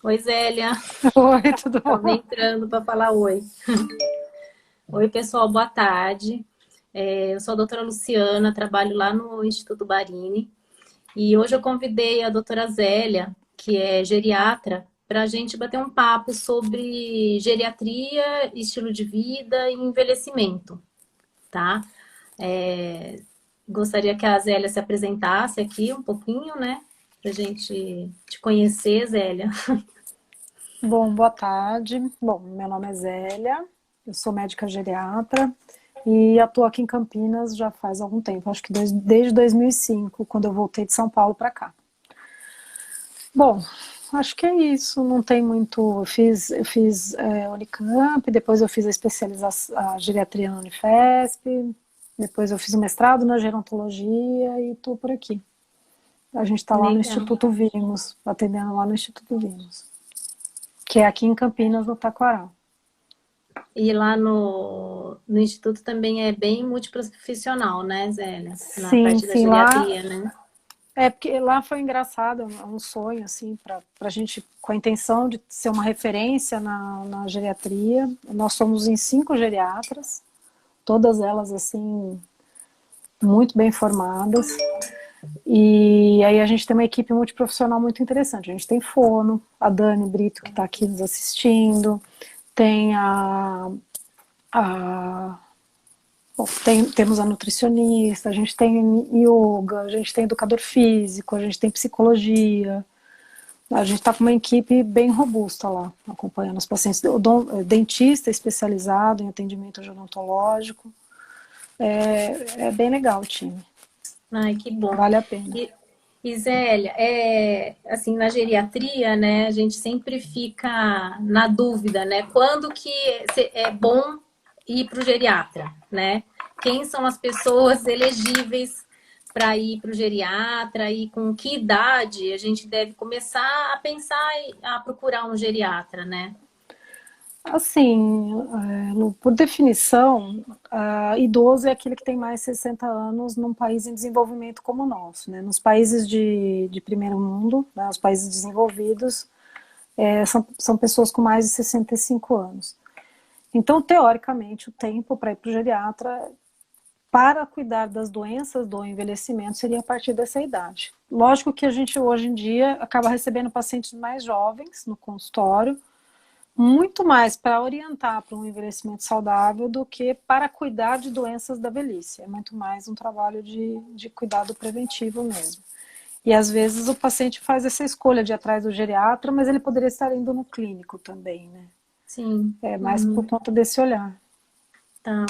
Oi, Zélia. Oi, tudo Estava bom? entrando para falar oi. Oi, pessoal, boa tarde. Eu sou a doutora Luciana, trabalho lá no Instituto Barini. E hoje eu convidei a doutora Zélia, que é geriatra, para a gente bater um papo sobre geriatria, estilo de vida e envelhecimento, tá? Gostaria que a Zélia se apresentasse aqui um pouquinho, né? Para a gente te conhecer, Zélia. Bom, boa tarde. Bom, meu nome é Zélia, eu sou médica geriatra e atuo aqui em Campinas já faz algum tempo, acho que desde 2005, quando eu voltei de São Paulo para cá. Bom, acho que é isso, não tem muito. Eu fiz Unicamp, depois eu fiz a especialização, a geriatria na Unifesp, depois eu fiz o mestrado na gerontologia e estou por aqui. A gente está lá no Legal. Instituto Vimos, atendendo lá no Instituto Vimos, que é aqui em Campinas, no Taquaral. E lá no Instituto também é bem multiprofissional, né, Zélia? Na Sim, parte da sim, lá geriatria, né? porque lá foi engraçado, é um sonho assim para a gente com a intenção de ser uma referência na geriatria. Nós somos em 5 geriatras, todas elas assim muito bem formadas. E aí a gente tem uma equipe multiprofissional muito interessante. A gente tem fono, a Dani Brito que está aqui nos assistindo, tem a bom, temos a nutricionista, a gente tem yoga, a gente tem educador físico, a gente tem psicologia. A gente está com uma equipe bem robusta lá, acompanhando os pacientes. O dentista especializado em atendimento gerontológico. É bem legal o time, Ai, que bom. vale a pena. E, e Zélia, assim, na geriatria, né, a gente sempre fica na dúvida, né? Quando que é bom ir para o geriatra, né? Quem são as pessoas elegíveis para ir para o geriatra e com que idade a gente deve começar a pensar a procurar um geriatra, né? Assim, Lu, por definição, idoso é aquele que tem mais de 60 anos num país em desenvolvimento como o nosso, né? Nos países de primeiro mundo, né, os países desenvolvidos, são pessoas com mais de 65 anos. Então, teoricamente, o tempo para ir para o geriatra para cuidar das doenças do envelhecimento seria a partir dessa idade. Lógico que a gente hoje em dia acaba recebendo pacientes mais jovens no consultório, muito mais para orientar para um envelhecimento saudável do que para cuidar de doenças da velhice. É muito mais um trabalho de cuidado preventivo mesmo. E às vezes o paciente faz essa escolha de ir atrás do geriatra, mas ele poderia estar indo no clínico também, né? Sim. É mais por Uhum. conta desse olhar. Tá.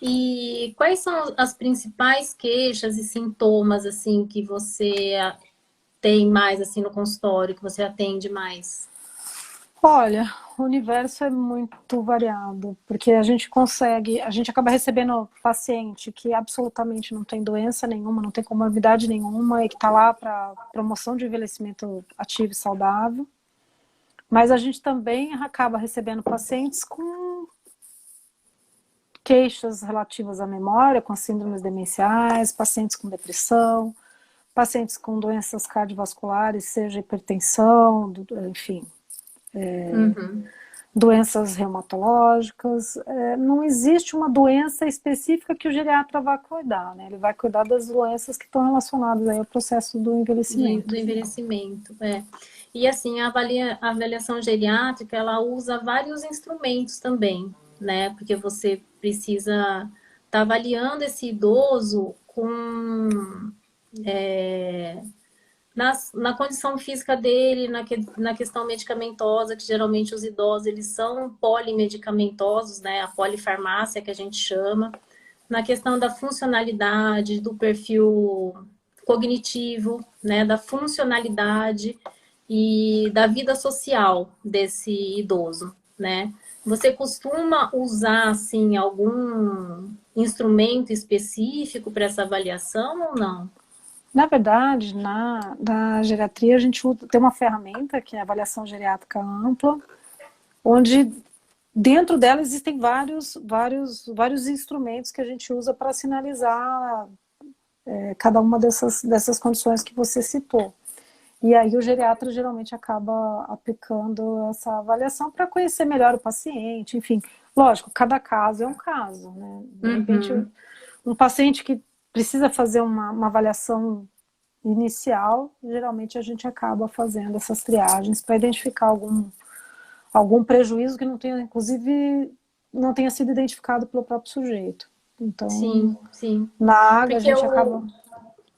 E quais são as principais queixas e sintomas assim que você tem mais assim no consultório, que você atende mais? Olha, o universo é muito variado, porque a gente acaba recebendo paciente que absolutamente não tem doença nenhuma, não tem comorbidade nenhuma e que está lá para promoção de envelhecimento ativo e saudável. Mas a gente também acaba recebendo pacientes com queixas relativas à memória, com síndromes demenciais, pacientes com depressão, pacientes com doenças cardiovasculares, seja hipertensão, enfim, Uhum. doenças reumatológicas. Não existe uma doença específica que o geriatra vai cuidar, né? Ele vai cuidar das doenças que estão relacionadas aí ao processo do Do envelhecimento. envelhecimento, é. E assim, a avaliação geriátrica, ela usa vários instrumentos também, né? Porque você precisa estar avaliando esse idoso com na condição física dele, na questão medicamentosa, que geralmente os idosos eles são polimedicamentosos, né? A polifarmácia que a gente chama, na questão da funcionalidade, do perfil cognitivo, né? Da funcionalidade e da vida social desse idoso, né? Você costuma usar assim algum instrumento específico para essa avaliação ou não? Na verdade, na geriatria a gente tem uma ferramenta que é a avaliação geriátrica ampla, onde dentro dela existem vários instrumentos que a gente usa para sinalizar cada uma dessas condições que você citou. E aí o geriatra geralmente acaba aplicando essa avaliação para conhecer melhor o paciente, enfim. Lógico, cada caso é um caso, né? De repente, Uhum. um paciente que precisa fazer uma avaliação inicial, geralmente a gente acaba fazendo essas triagens para identificar algum prejuízo que não tenha, inclusive, não tenha sido identificado pelo próprio sujeito. Então, Sim, sim. na AGA a Porque gente acaba... eu...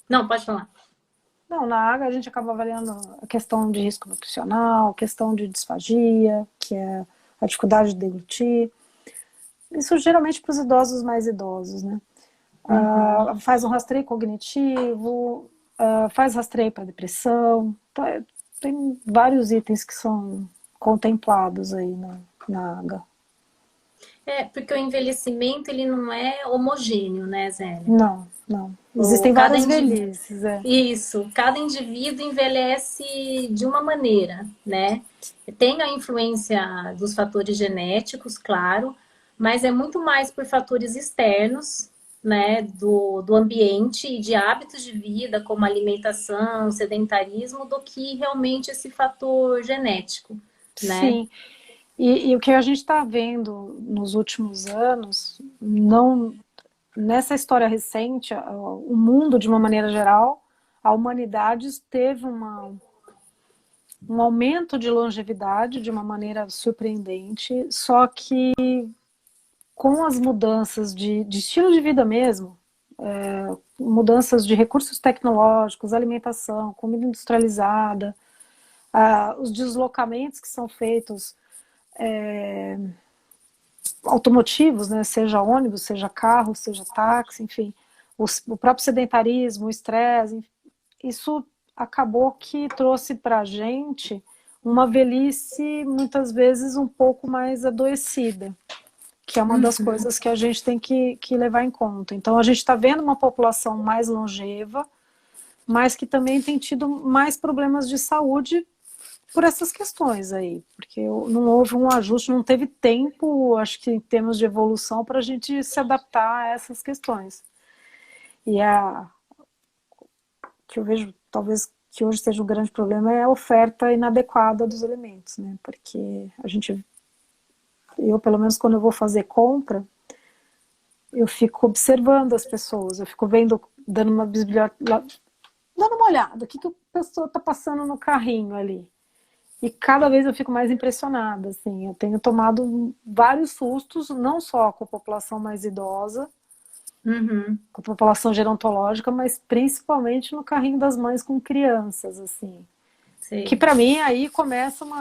Não, pode falar. Não, na AGA a gente acaba avaliando a questão de risco nutricional, questão de disfagia, que é a dificuldade de deglutir. Isso geralmente para os idosos mais idosos, né? Uhum. Faz um rastreio cognitivo, faz rastreio para depressão. Tá, tem vários itens que são contemplados aí na AGA. Porque o envelhecimento, ele não é homogêneo, né, Zélia? Não, não. O, Existem cada várias indi... velhices, é. Isso, cada indivíduo envelhece de uma maneira, né? Tem a influência dos fatores genéticos, claro, mas é muito mais por fatores externos, né? Do ambiente e de hábitos de vida, como alimentação, sedentarismo, do que realmente esse fator genético, né? Sim. E o que a gente está vendo nos últimos anos, não nessa história recente, o mundo de uma maneira geral, a humanidade teve um aumento de longevidade de uma maneira surpreendente, só que com as mudanças de estilo de vida mesmo, mudanças de recursos tecnológicos, alimentação, comida industrializada, os deslocamentos que são feitos automotivos, né, seja ônibus, seja carro, seja táxi, enfim, o próprio sedentarismo, o estresse, isso acabou que trouxe para a gente uma velhice muitas vezes um pouco mais adoecida, que é uma das coisas que a gente tem que levar em conta. Então a gente está vendo uma população mais longeva, mas que também tem tido mais problemas de saúde por essas questões aí, porque não houve um ajuste, não teve tempo, acho que em termos de evolução, para a gente se adaptar a essas questões. E que eu vejo, talvez que hoje seja o grande problema, é a oferta inadequada dos alimentos, né? Porque eu pelo menos quando eu vou fazer compra, eu fico observando as pessoas, eu fico vendo, dando uma bisbilhota, dando uma olhada, o que a pessoa está passando no carrinho ali. E cada vez eu fico mais impressionada, assim, eu tenho tomado vários sustos, não só com a população mais idosa, Uhum. com a população gerontológica, mas principalmente no carrinho das mães com crianças, assim. Que Sei. para mim aí começa Já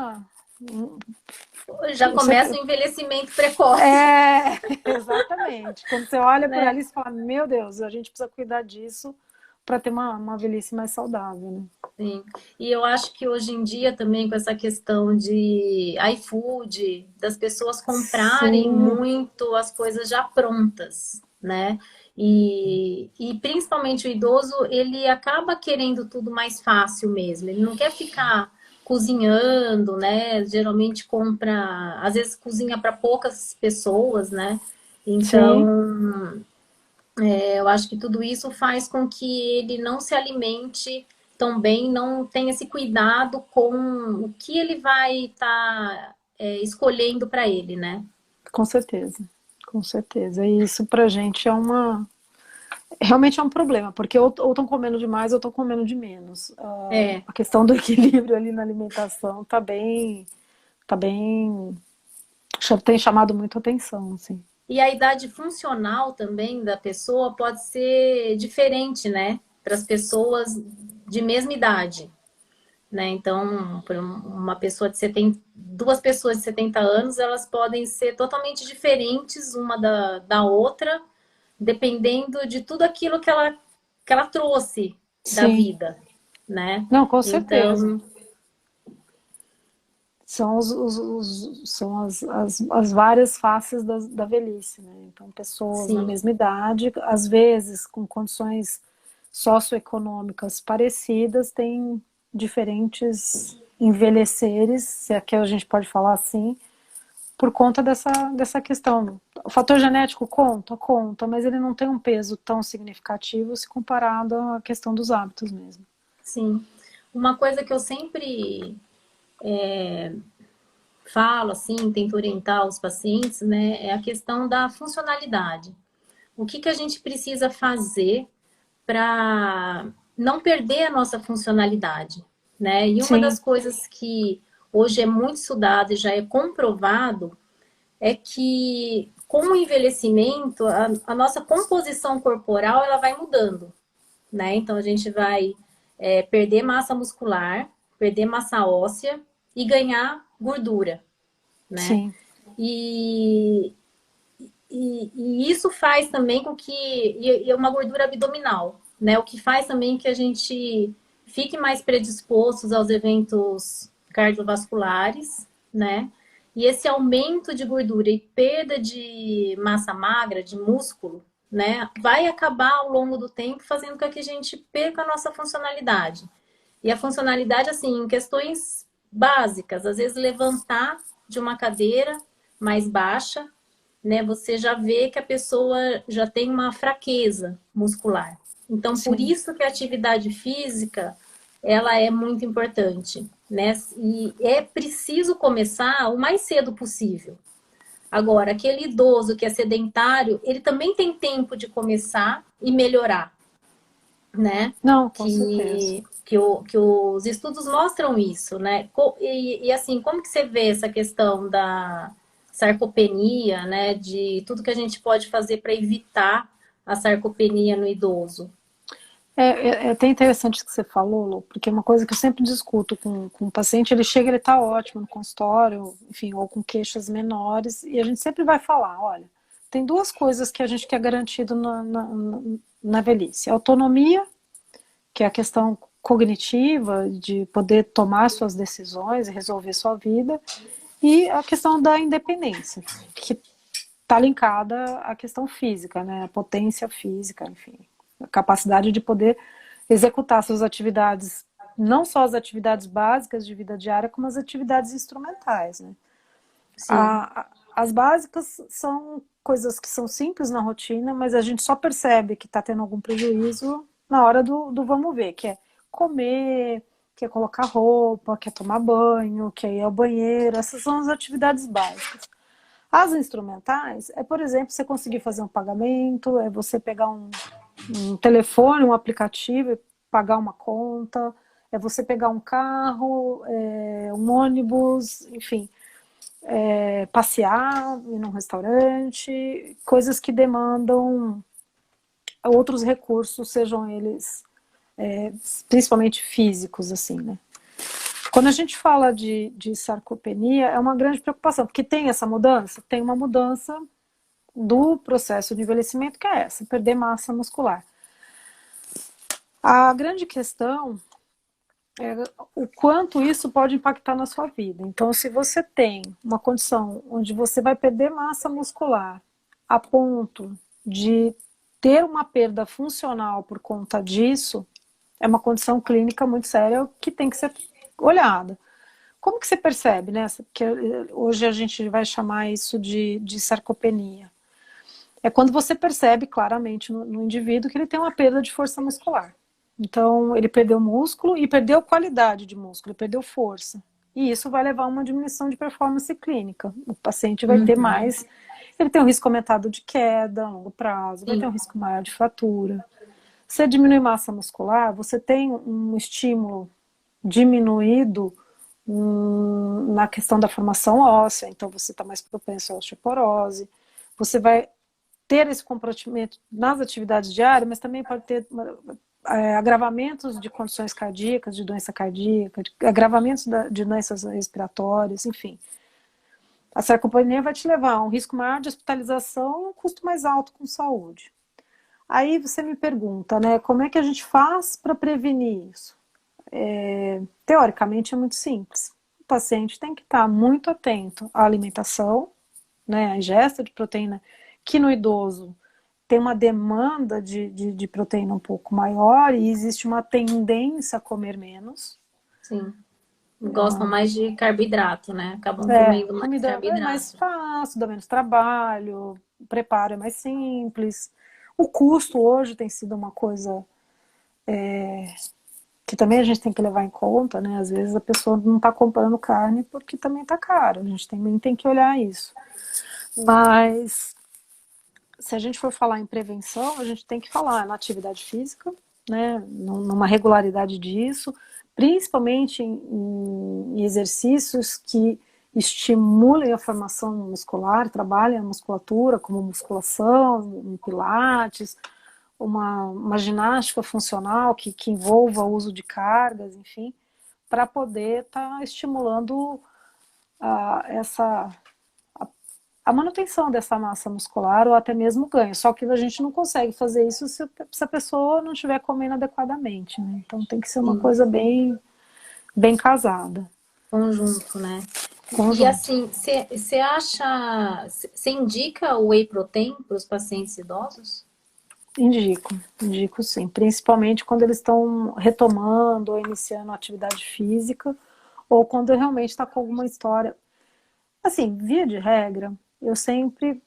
eu sei que, começa o envelhecimento precoce, é, exatamente. Quando você olha por né? ali, você fala, meu Deus, a gente precisa cuidar disso para ter uma velhice mais saudável, né? Sim. E eu acho que hoje em dia também com essa questão de iFood, das pessoas comprarem Sim, muito as coisas já prontas, né? E principalmente o idoso, ele acaba querendo tudo mais fácil mesmo. Ele não quer ficar cozinhando, né? Geralmente compra, às vezes cozinha para poucas pessoas, né? sim, Então, eu acho que tudo isso faz com que ele não se alimente tão bem, não tenha esse cuidado com o que ele vai estar escolhendo para ele, né? com certeza, com certeza. E isso pra gente realmente é um problema, porque ou estão comendo demais ou estão comendo de menos. É. A questão do equilíbrio ali na alimentação tá bem, tem chamado muito atenção, assim. E a idade funcional também da pessoa pode ser diferente, né? Para as pessoas de mesma idade, né? Então, para uma pessoa de 70, duas pessoas de 70 anos, elas podem ser totalmente diferentes uma da outra, dependendo de tudo aquilo que ela trouxe da Sim, vida, né? não, com certeza. Então, São, são as várias faces da velhice, né? Então, pessoas na sim, mesma idade, às vezes com condições socioeconômicas parecidas, têm diferentes envelheceres, se é que a gente pode falar assim, por conta dessa questão. O fator genético conta, mas ele não tem um peso tão significativo se comparado à questão dos hábitos mesmo. sim. uma coisa que eu sempre falo, assim, tento orientar os pacientes, né, é a questão da funcionalidade. O que que a gente precisa fazer para não perder a nossa funcionalidade, né? E uma das Sim, coisas que hoje é muito estudado e já é comprovado é que com o envelhecimento a nossa composição corporal ela vai mudando, né? Então a gente vai perder massa muscular, perder massa óssea e ganhar gordura, né? sim, E, e isso faz também com que. E uma gordura abdominal, né? O que faz também que a gente fique mais predispostos aos eventos cardiovasculares, né? E esse aumento de gordura e perda de massa magra, de músculo, né? Vai acabar ao longo do tempo fazendo com que a gente perca a nossa funcionalidade. E a funcionalidade, assim, em questões básicas, às vezes levantar de uma cadeira mais baixa, né, você já vê que a pessoa já tem uma fraqueza muscular. Então, por sim. isso que a atividade física, ela é muito importante, né? E é preciso começar o mais cedo possível. Agora, aquele idoso que é sedentário, ele também tem tempo de começar e melhorar, né? Não, com certeza. Que os estudos mostram isso, né? E assim, como que você vê essa questão da sarcopenia, né? De tudo que a gente pode fazer para evitar a sarcopenia no idoso? É até interessante o que você falou, Lu, porque é uma coisa que eu sempre discuto com o paciente, ele chega, ele está ótimo no consultório, enfim, ou com queixas menores, e a gente sempre vai falar, olha, tem duas coisas que a gente quer garantido na velhice. A autonomia, que é a questão cognitiva, de poder tomar suas decisões e resolver sua vida, e a questão da independência, que está linkada à questão física, né? A potência física, enfim, a capacidade de poder executar suas atividades, não só as atividades básicas de vida diária, como as atividades instrumentais, né? Sim, As básicas são coisas que são simples na rotina, mas a gente só percebe que está tendo algum prejuízo na hora do vamos ver, que é comer, que é colocar roupa, que é tomar banho, que é ir ao banheiro, essas são as atividades básicas. As instrumentais é, por exemplo, você conseguir fazer um pagamento, é você pegar um telefone, um aplicativo e pagar uma conta, é você pegar um carro, um ônibus, enfim, passear, ir num restaurante, coisas que demandam outros recursos, sejam eles principalmente físicos, assim, né? Quando a gente fala de sarcopenia, é uma grande preocupação, porque tem essa mudança? Tem uma mudança do processo de envelhecimento, que é essa, perder massa muscular. A grande questão é o quanto isso pode impactar na sua vida. Então, se você tem uma condição onde você vai perder massa muscular a ponto de ter uma perda funcional por conta disso, é uma condição clínica muito séria que tem que ser olhada. Como que você percebe, né? Que hoje a gente vai chamar isso de sarcopenia. É quando você percebe claramente no indivíduo que ele tem uma perda de força muscular. Então, ele perdeu músculo e perdeu qualidade de músculo, ele perdeu força. E isso vai levar a uma diminuição de performance clínica. O paciente vai ter uhum, mais, ele tem um risco aumentado de queda a longo prazo, vai ter sim, um risco maior de fratura. Se você diminui massa muscular, você tem um estímulo diminuído na questão da formação óssea, então você está mais propenso à osteoporose, você vai ter esse comprometimento nas atividades diárias, mas também pode ter agravamentos de condições cardíacas, de doença cardíaca, agravamentos de doenças respiratórias, enfim. A sarcopenia vai te levar a um risco maior de hospitalização e um custo mais alto com saúde. Aí você me pergunta, né, como é que a gente faz para prevenir isso? Teoricamente é muito simples. O paciente tem que estar muito atento à alimentação, né, à ingesta de proteína, que no idoso tem uma demanda de proteína um pouco maior e existe uma tendência a comer menos. sim. Gostam mais de carboidrato, né? Acabam É, comendo mais comida é mais carboidrato. fácil, dá menos trabalho, o preparo é mais simples. O custo hoje tem sido uma coisa que também a gente tem que levar em conta, né? Às vezes a pessoa não está comprando carne porque também está caro. A gente também tem que olhar isso. Mas se a gente for falar em prevenção, a gente tem que falar na atividade física, né? Numa regularidade disso, principalmente em exercícios que estimulem a formação muscular, trabalhem a musculatura, como musculação, um pilates, uma ginástica funcional que envolva o uso de cargas, enfim, para poder estar estimulando essa a manutenção dessa massa muscular ou até mesmo o ganho. Só que a gente não consegue fazer isso se a pessoa não estiver comendo adequadamente, né? Então tem que ser uma Sim, coisa bem casada. conjunto, né? E Conjunto. assim, você acha, você indica o whey protein para os pacientes idosos? Indico sim. Principalmente quando eles estão retomando ou iniciando atividade física ou quando realmente está com alguma história. Assim, via de regra, eu sempre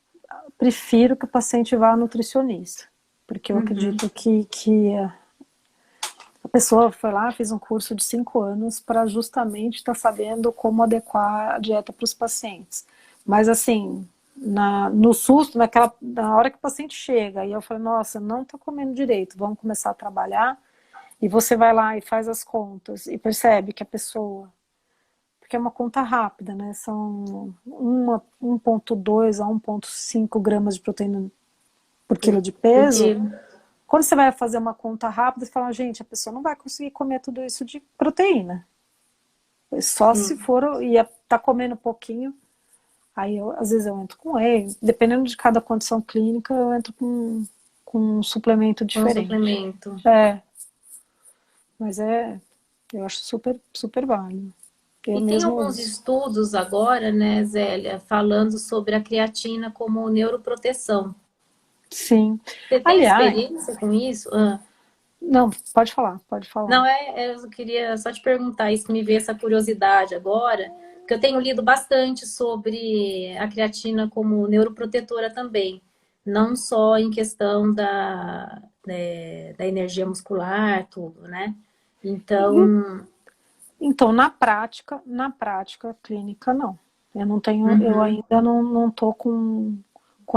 prefiro que o paciente vá ao nutricionista, porque eu Uhum. acredito que a pessoa foi lá, fez um curso de 5 anos para justamente estar sabendo como adequar a dieta para os pacientes. Mas assim, no susto, na hora que o paciente chega, e eu falo, nossa, não está comendo direito, vamos começar a trabalhar, e você vai lá e faz as contas e percebe que a pessoa, porque é uma conta rápida, né? São 1,2 a 1,5 gramas de proteína por quilo de peso. Porque, Quando você vai fazer uma conta rápida, você fala, gente, a pessoa não vai conseguir comer tudo isso de proteína. Só se sim, for, e tá comendo um pouquinho, aí às vezes eu entro com whey, dependendo de cada condição clínica, eu entro com um suplemento um diferente. suplemento. É, mas eu acho super válido. Eu E tem mesmo alguns uso. estudos agora, né, Zélia, falando sobre a creatina como neuroproteção. Sim. Você tem Aliás, experiência com isso? Ah. não, pode falar, pode falar. Não, eu queria só te perguntar isso, me veio essa curiosidade agora, porque eu tenho lido bastante sobre a creatina como neuroprotetora também, não só em questão da energia muscular, tudo, né? Então, Então, na prática clínica, não. Eu não tenho, eu uhum, ainda não tô com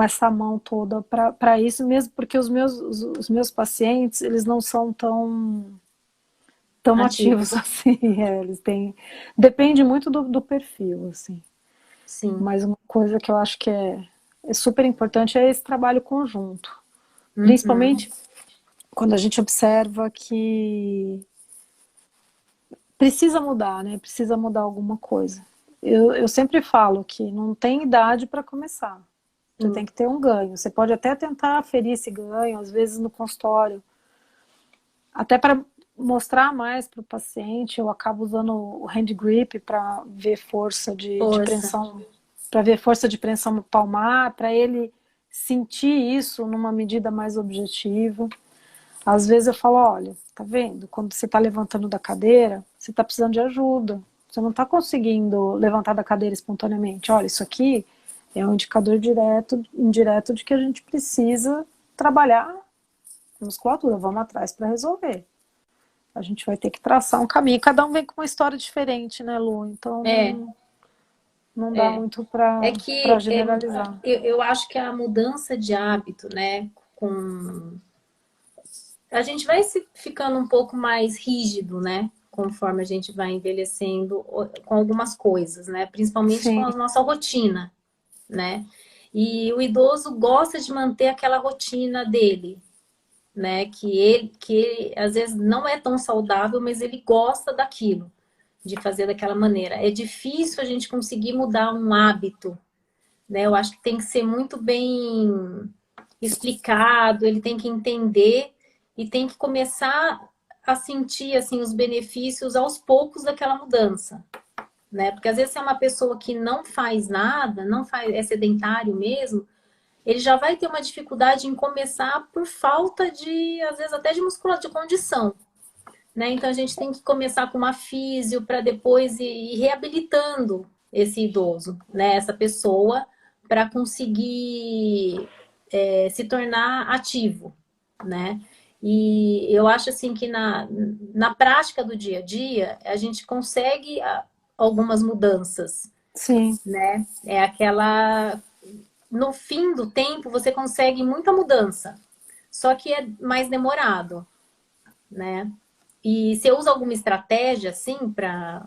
essa mão toda para isso, mesmo porque os meus pacientes, eles não são tão ativos ativos, assim. Eles têm, depende muito do perfil, assim. sim. Mas uma coisa que eu acho que é super importante é esse trabalho conjunto. Uhum. Principalmente quando a gente observa que precisa mudar, né? Precisa mudar alguma coisa. Eu sempre falo que não tem idade para começar. Você tem Sim. que ter um ganho. Você pode até tentar ferir esse ganho, às vezes no consultório, até para mostrar mais para o paciente. Eu acabo usando o hand grip para ver força de Força. pressão, para ver força de pressão palmar, para ele sentir isso numa medida mais objetiva. Às vezes eu falo, olha, tá vendo? Quando você está levantando da cadeira, você está precisando de ajuda. Você não está conseguindo levantar da cadeira espontaneamente. Olha, isso aqui é um indicador indireto de que a gente precisa trabalhar a musculatura. Vamos atrás para resolver. A gente vai ter que traçar um caminho. Cada um vem com uma história diferente, né, Lu? Então É, não dá é. muito É para que generalizar. eu acho que a mudança de hábito, né, com a gente vai se ficando um pouco mais rígido, né? Conforme a gente vai envelhecendo com algumas coisas, né? Principalmente com Sim. a nossa rotina, né? E o idoso gosta de manter aquela rotina dele, né? Que às vezes não é tão saudável, mas ele gosta daquilo, de fazer daquela maneira. É difícil a gente conseguir mudar um hábito, né? Eu acho que tem que ser muito bem explicado, ele tem que entender e tem que começar a sentir assim os benefícios aos poucos daquela mudança, né? Porque às vezes se é uma pessoa que não faz nada, não faz, é sedentário mesmo, ele já vai ter uma dificuldade em começar por falta de, às vezes até de musculatura, de condição, né? Então a gente tem que começar com uma físio para depois ir reabilitando esse idoso, né? Essa pessoa para conseguir se tornar ativo, né? E eu acho assim que na prática do dia a dia a gente consegue algumas mudanças, Sim. né? É aquela no fim do tempo você consegue muita mudança, só que é mais demorado, né? E você usa alguma estratégia assim para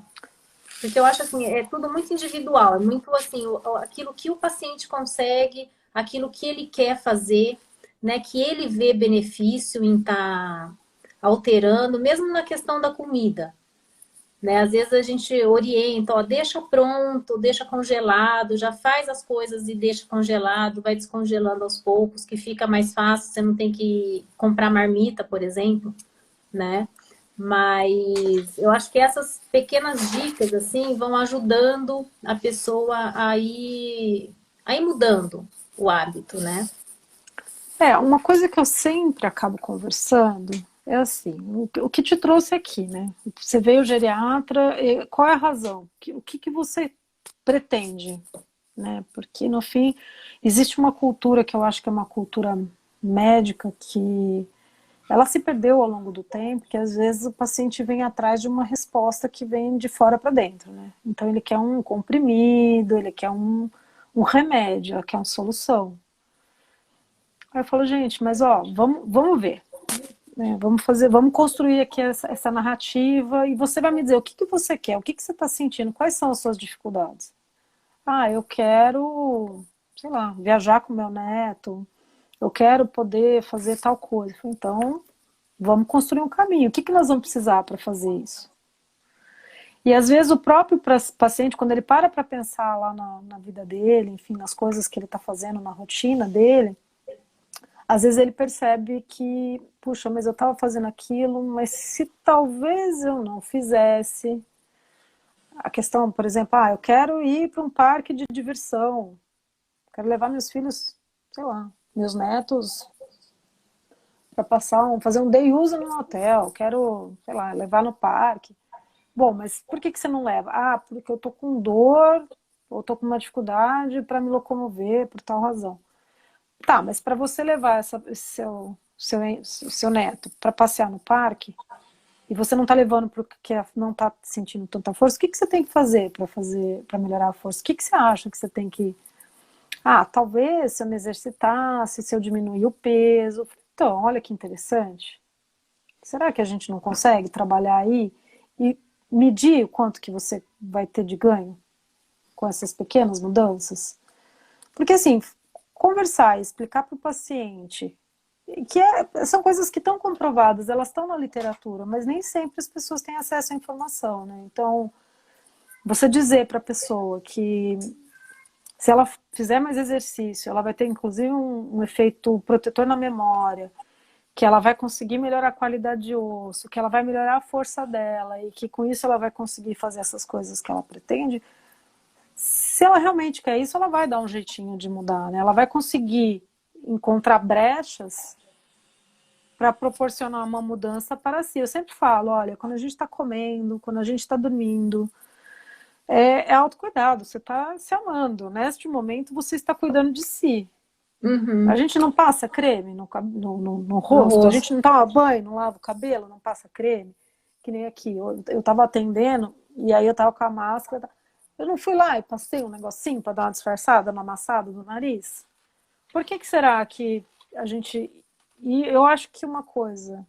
porque eu acho assim, é tudo muito individual, é muito assim, aquilo que o paciente consegue, aquilo que ele quer fazer, né? Que ele vê benefício em estar alterando, mesmo na questão da comida, né? Às vezes a gente orienta, ó, deixa pronto, deixa congelado, já faz as coisas e deixa congelado, vai descongelando aos poucos, que fica mais fácil, você não tem que comprar marmita, por exemplo, né? Mas eu acho que essas pequenas dicas, assim, vão ajudando a pessoa a ir mudando o hábito, né? Uma coisa que eu sempre acabo conversando é assim, o que te trouxe aqui, né? Você veio geriatra, qual é a razão? O que você pretende, né? Porque no fim existe uma cultura que eu acho que é uma cultura médica que ela se perdeu ao longo do tempo, que às vezes o paciente vem atrás de uma resposta que vem de fora para dentro, né? Então ele quer um comprimido, ele quer um remédio, ele quer uma solução. Aí eu falo, gente, mas ó, vamos ver, né? Vamos construir aqui essa narrativa e você vai me dizer o que você quer, o que você está sentindo, quais são as suas dificuldades. Ah, eu quero, sei lá, viajar com meu neto, eu quero poder fazer tal coisa. Então, vamos construir um caminho. O que nós vamos precisar para fazer isso? E às vezes o próprio paciente, quando ele para pensar lá na vida dele, enfim, nas coisas que ele está fazendo, na rotina dele, às vezes ele percebe que, puxa, mas eu estava fazendo aquilo, mas se talvez eu não fizesse. A questão, por exemplo, eu quero ir para um parque de diversão, quero levar meus filhos, sei lá, meus netos para fazer um day use no hotel, quero, sei lá, levar no parque. Bom, mas por que você não leva? Ah, porque eu tô com dor, ou tô com uma dificuldade para me locomover por tal razão. Tá, mas para você levar seu neto para passear no parque, e você não tá levando porque não tá sentindo tanta força, o que você tem que fazer para melhorar a força? O que você acha que você tem que... Ah, talvez se eu me exercitasse, se eu diminuir o peso. Então, olha que interessante. Será que a gente não consegue trabalhar aí e medir o quanto que você vai ter de ganho com essas pequenas mudanças? Porque assim, conversar e explicar para o paciente que são coisas que estão comprovadas, elas estão na literatura, mas nem sempre as pessoas têm acesso à informação, né? Então, você dizer para a pessoa que se ela fizer mais exercício, ela vai ter inclusive um efeito protetor na memória, que ela vai conseguir melhorar a qualidade de osso, que ela vai melhorar a força dela e que com isso ela vai conseguir fazer essas coisas que ela pretende. Se ela realmente quer isso, ela vai dar um jeitinho de mudar, né? Ela vai conseguir encontrar brechas para proporcionar uma mudança para si. Eu sempre falo, olha, quando a gente está comendo, quando a gente está dormindo, é autocuidado, você está se amando. Neste momento, você está cuidando de si. A Uhum. gente não passa creme no No rosto, a rosto. gente não toma banho, não lava o cabelo, não passa creme. Que nem aqui, eu tava atendendo e aí eu tava com a máscara. Eu não fui lá e passei um negocinho para dar uma disfarçada no amassado do nariz? Por que será que a gente... E eu acho que uma coisa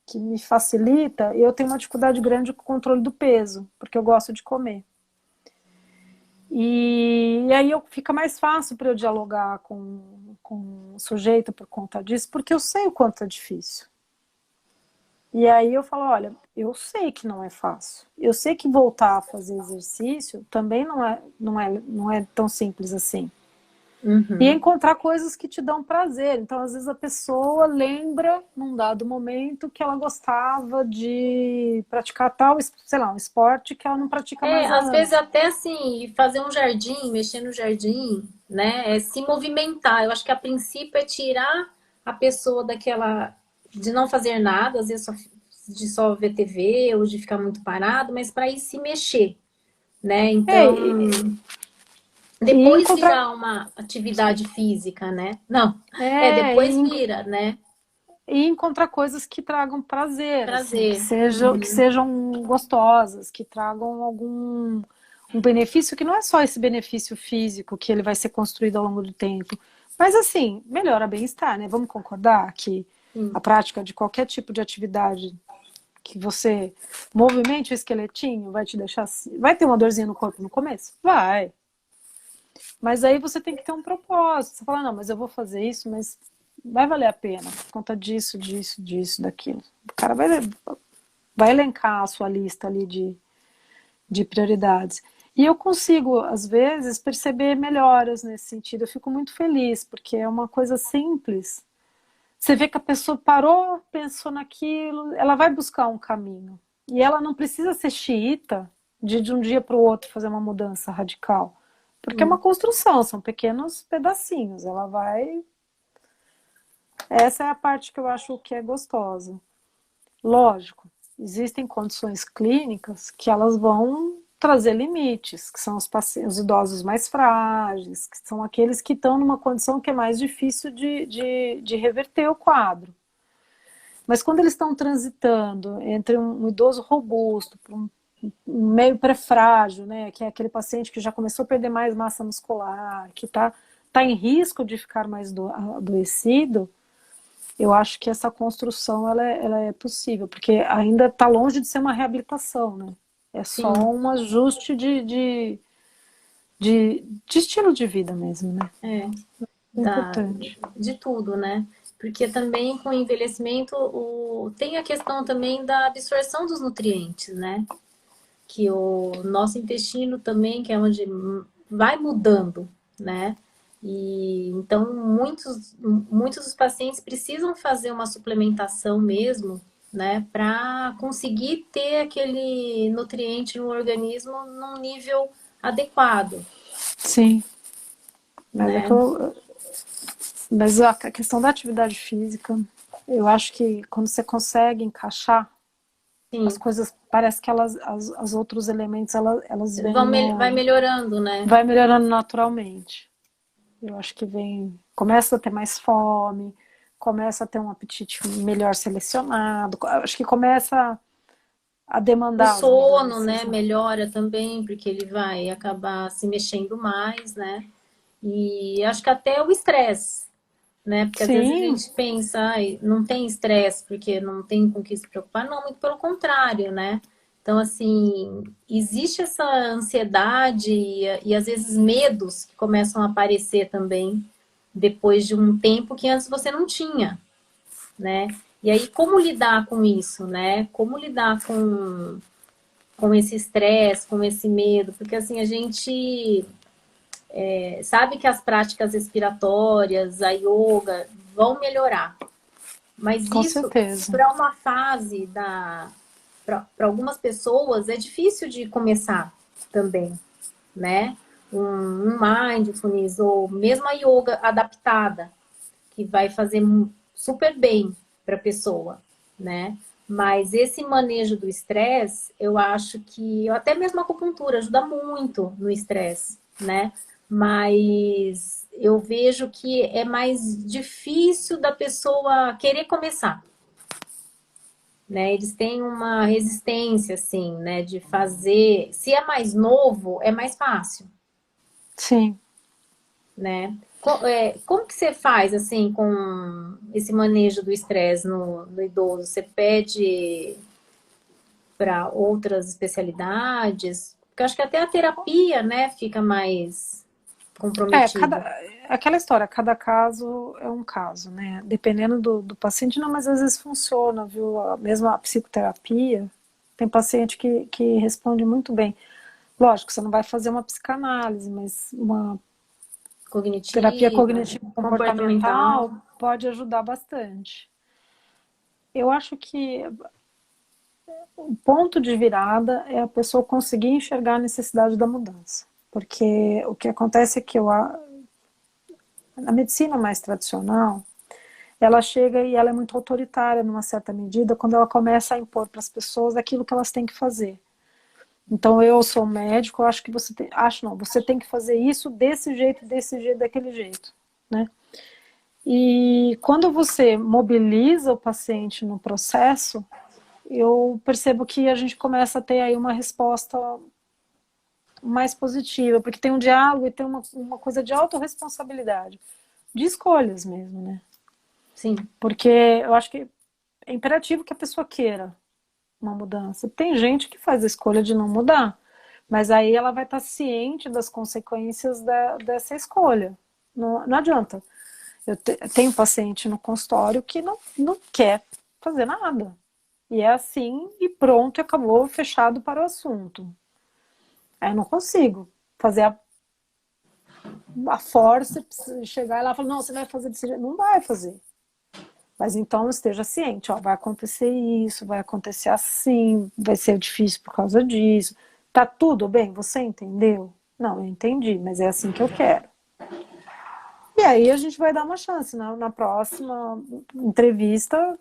que me facilita, eu tenho uma dificuldade grande com o controle do peso, porque eu gosto de comer. E aí fica mais fácil para eu dialogar com o sujeito por conta disso, porque eu sei o quanto é difícil. E aí eu falo, olha, eu sei que não é fácil. Eu sei que voltar a fazer exercício também não é tão simples assim. E Uhum. encontrar coisas que te dão prazer. Então, às vezes, a pessoa lembra, num dado momento, que ela gostava de praticar tal, sei lá, um esporte que ela não pratica mais há Às vezes anos. até assim, fazer um jardim, mexer no jardim, né? É se movimentar. Eu acho que a princípio é tirar a pessoa daquela de não fazer nada, às vezes de só ver TV ou de ficar muito parado, mas para ir se mexer, né? É, Então, e depois encontrar. virar uma atividade física, né? Não, É, depois vira, né? e encontrar coisas que tragam prazer, assim, Prazer. que Uhum. sejam gostosas, que tragam algum um benefício que não é só esse benefício físico que ele vai ser construído ao longo do tempo, mas assim, melhora bem-estar, né? Vamos concordar que a Sim. prática de qualquer tipo de atividade que você movimente o esqueletinho vai te deixar, vai ter uma dorzinha no corpo no começo? Vai. Mas aí você tem que ter um propósito. Você fala, não, mas eu vou fazer isso, mas vai valer a pena por conta disso, disso, disso, daquilo. O cara vai elencar a sua lista ali de prioridades. E eu consigo, às vezes, perceber melhoras nesse sentido. Eu fico muito feliz, porque é uma coisa simples. Você vê que a pessoa parou, pensou naquilo, ela vai buscar um caminho. E ela não precisa ser xiita de um dia para o outro fazer uma mudança radical. Porque é uma Sim. construção, são pequenos pedacinhos. Ela vai. Essa é a parte que eu acho que é gostosa. Lógico, existem condições clínicas que elas vão trazer limites, que são os idosos mais frágeis, que são aqueles que estão numa condição que é mais difícil de reverter o quadro. Mas quando eles estão transitando entre um idoso robusto, um meio pré-frágil, né, que é aquele paciente que já começou a perder mais massa muscular, que tá em risco de ficar mais adoecido, eu acho que essa construção ela é possível, porque ainda está longe de ser uma reabilitação, né? É só Sim. um ajuste de estilo de vida mesmo, né? É. É Da, importante. de tudo, né? Porque também com o envelhecimento tem a questão também da absorção dos nutrientes, né? Que o nosso intestino também, que é onde vai mudando, né? E então muitos dos pacientes precisam fazer uma suplementação mesmo, né, para conseguir ter aquele nutriente no organismo num nível adequado, Sim, mas é que né? mas a questão da atividade física, eu acho que quando você consegue encaixar as Sim, coisas, parece que os outros elementos elas vêm vai no, melhorando, né? vai melhorando naturalmente. Eu acho que começa a ter mais fome, começa a ter um apetite melhor selecionado, acho que começa a O demandar as sono, mudanças, né, né? melhora também, porque ele vai acabar se mexendo mais, né? E acho que até o estresse, né? Porque às vezes a Sim, gente pensa, ai, não tem estresse porque não tem com o que se preocupar. Não, muito pelo contrário, né? Então, assim, existe essa ansiedade e às vezes medos que começam a aparecer também depois de um tempo que antes você não tinha, né? E aí, como lidar com isso, né? Como lidar com esse estresse, com esse medo? Porque, assim, a gente sabe que as práticas respiratórias, a yoga, vão melhorar. Mas com isso, certeza. para uma fase para algumas pessoas, é difícil de começar também, né? Um mindfulness ou mesmo a yoga adaptada, que vai fazer super bem para a pessoa, né? Mas esse manejo do estresse, eu acho que até mesmo a acupuntura ajuda muito no estresse, né? Mas eu vejo que é mais difícil da pessoa querer começar, né? Eles têm uma resistência, assim, né? De fazer. Se é mais novo, é mais fácil, Sim. né? Como que você faz, assim, com esse manejo do estresse no idoso? Você pede para outras especialidades? Porque eu acho que até a terapia, né, fica mais É, comprometida. aquela história, cada caso é um caso, né? Dependendo do paciente, não, mas às vezes funciona, viu? Mesmo a psicoterapia, tem paciente que responde muito bem. Lógico, você não vai fazer uma psicanálise, mas uma terapia Cognitiva, cognitivo comportamental. comportamental pode ajudar bastante. Eu acho que o ponto de virada é a pessoa conseguir enxergar a necessidade da mudança. Porque o que acontece é que a medicina mais tradicional, ela chega e ela é muito autoritária numa certa medida quando ela começa a impor para as pessoas aquilo que elas têm que fazer. Então eu sou médico, eu acho que você tem, acho não, você tem que fazer isso desse jeito, daquele jeito, né? E quando você mobiliza o paciente no processo, eu percebo que a gente começa a ter aí uma resposta mais positiva, porque tem um diálogo e tem uma coisa de autorresponsabilidade, de escolhas mesmo, né? Sim, Porque eu acho que é imperativo que a pessoa queira uma mudança. Tem gente que faz a escolha de não mudar, mas aí ela vai estar ciente das consequências dessa escolha. Não adianta. Tenho paciente no consultório que não quer fazer nada. E é assim, e pronto, acabou, fechado para o assunto. Aí eu não consigo fazer a força, chegar lá e falar, não, você vai fazer desse jeito. Não vai fazer. Mas então esteja ciente, ó, vai acontecer isso, vai acontecer assim, vai ser difícil por causa disso. Tá tudo bem? Você entendeu? Não, eu entendi, mas é assim que eu quero. E aí a gente vai dar uma chance, né? Na próxima entrevista.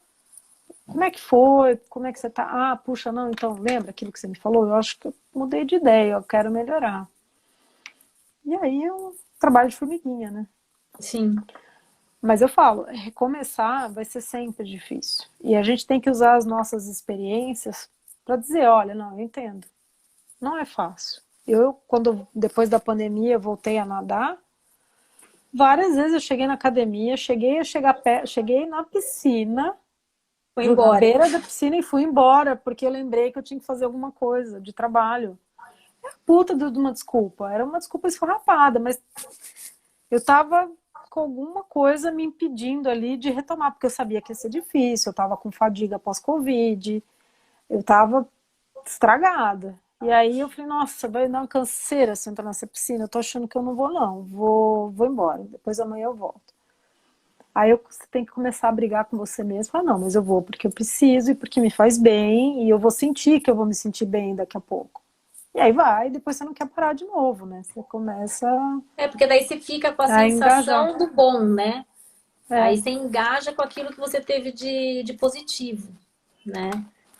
Como é que foi? Como é que você tá? Ah, puxa, não, então lembra aquilo que você me falou? Eu acho que eu mudei de ideia, eu quero melhorar. E aí é um trabalho de formiguinha, né? sim. Mas eu falo, recomeçar vai ser sempre difícil. E a gente tem que usar as nossas experiências para dizer, olha, não, eu entendo. Não é fácil. Quando depois da pandemia, voltei a nadar, várias vezes eu cheguei na academia, cheguei na piscina, Foi na embora. beira da piscina e fui embora, porque eu lembrei que eu tinha que fazer alguma coisa de trabalho. Puta de uma desculpa. Era uma desculpa esfarrapada, mas eu tava com alguma coisa me impedindo ali de retomar, porque eu sabia que ia ser difícil, eu tava com fadiga pós-Covid, eu tava estragada. E aí eu falei, nossa, vai dar uma canseira se eu entrar nessa piscina, eu tô achando que eu não vou não, vou embora, depois amanhã eu volto. Aí você tem que começar a brigar com você mesmo, falar, não, mas eu vou porque eu preciso e porque me faz bem, e eu vou sentir que eu vou me sentir bem daqui a pouco. E aí vai, e depois você não quer parar de novo, né? Você começa É, porque daí você fica com a a engajar. sensação do bom, né? Aí É, você engaja com aquilo que você teve de positivo, né?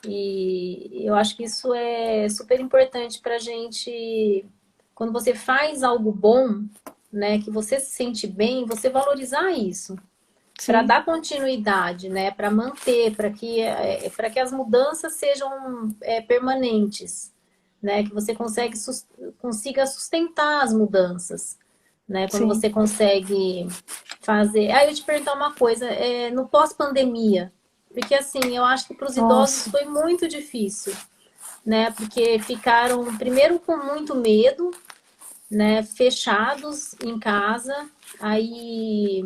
E eu acho que isso é super importante para a gente, quando você faz algo bom, né, que você se sente bem, você valorizar isso, para sim, dar continuidade, né, para manter, para que as mudanças sejam permanentes, né, que você consiga sustentar as mudanças, né, quando sim. você consegue fazer. Ah, eu ia te perguntar uma coisa, no pós-pandemia, porque assim, eu acho que para os idosos Nossa, foi muito difícil, né, porque ficaram primeiro com muito medo, né, fechados em casa, aí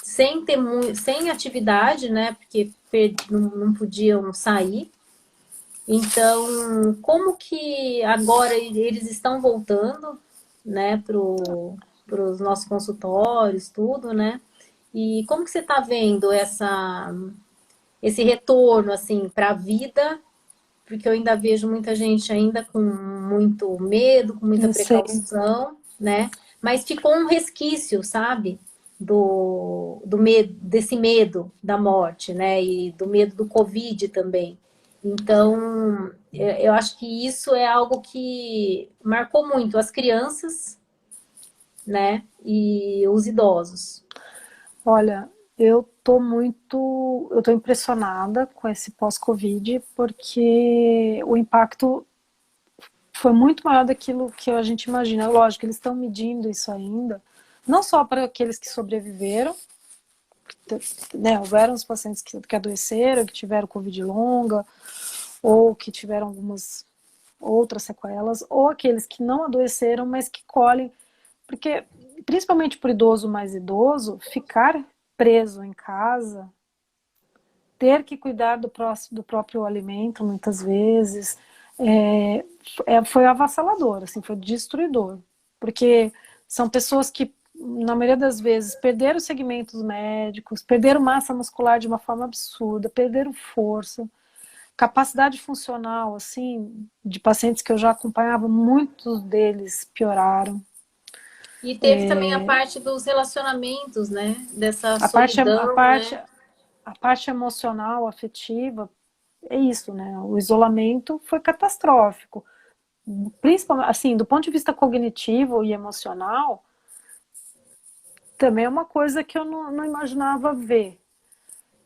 sem atividade, né, porque não podiam sair. Então, como que agora eles estão voltando, né, para os nossos consultórios, tudo, né? E como que você está vendo esse retorno, assim, para a vida? Porque eu ainda vejo muita gente ainda com muito medo, com muita eu sei. precaução, né? Mas ficou um resquício, sabe? Do medo, desse medo da morte, né? E do medo do Covid também. Então, eu acho que isso é algo que marcou muito as crianças, né? E os idosos. Olha, eu tô impressionada com esse pós-Covid, porque o impacto foi muito maior daquilo que a gente imagina. Lógico, eles estão medindo isso ainda, não só para aqueles que sobreviveram, né, houveram os pacientes que adoeceram, que tiveram Covid longa, ou que tiveram algumas outras sequelas, ou aqueles que não adoeceram, mas que colhem, porque principalmente para o idoso mais idoso, ficar preso em casa, ter que cuidar do próprio alimento muitas vezes, foi avassalador, assim, foi destruidor, porque são pessoas que na maioria das vezes perderam segmentos médicos, perderam massa muscular de uma forma absurda, perderam força, capacidade funcional, assim, de pacientes que eu já acompanhava, muitos deles pioraram. E teve também a parte dos relacionamentos, né? Dessa A parte, a solidão, parte, né? a parte emocional, afetiva, é isso, né? O isolamento foi catastrófico. Principalmente, assim, do ponto de vista cognitivo e emocional, também é uma coisa que eu não imaginava ver.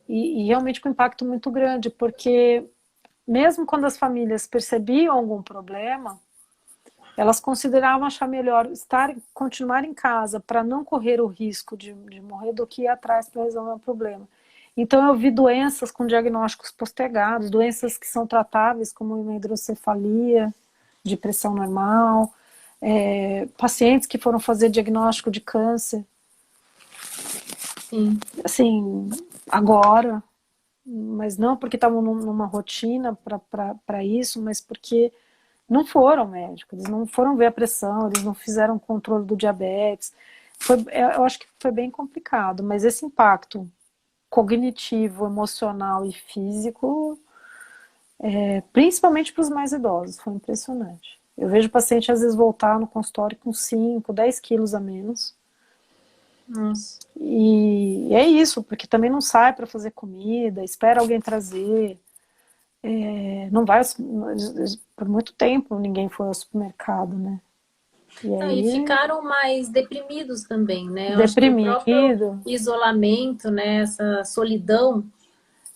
E realmente com um impacto muito grande, porque mesmo quando as famílias percebiam algum problema, elas consideravam achar melhor continuar em casa para não correr o risco de morrer do que ir atrás para resolver o problema. Então eu vi doenças com diagnósticos postergados, doenças que são tratáveis como uma hidrocefalia, de pressão normal, pacientes que foram fazer diagnóstico de câncer. Sim. Assim, agora, mas não porque estavam numa rotina para isso, mas porque não foram médicos, eles não foram ver a pressão, eles não fizeram controle do diabetes. Eu acho que foi bem complicado, mas esse impacto cognitivo, emocional e físico, principalmente para os mais idosos, foi impressionante. Eu vejo o paciente às vezes voltar no consultório com 5, 10 quilos a menos. Nossa. E é isso, porque também não sai para fazer comida, espera alguém trazer. Não vai, por muito tempo ninguém foi ao supermercado, né? E ficaram mais deprimidos também, né? Eu acho que o próprio deprimido. isolamento, né, essa solidão,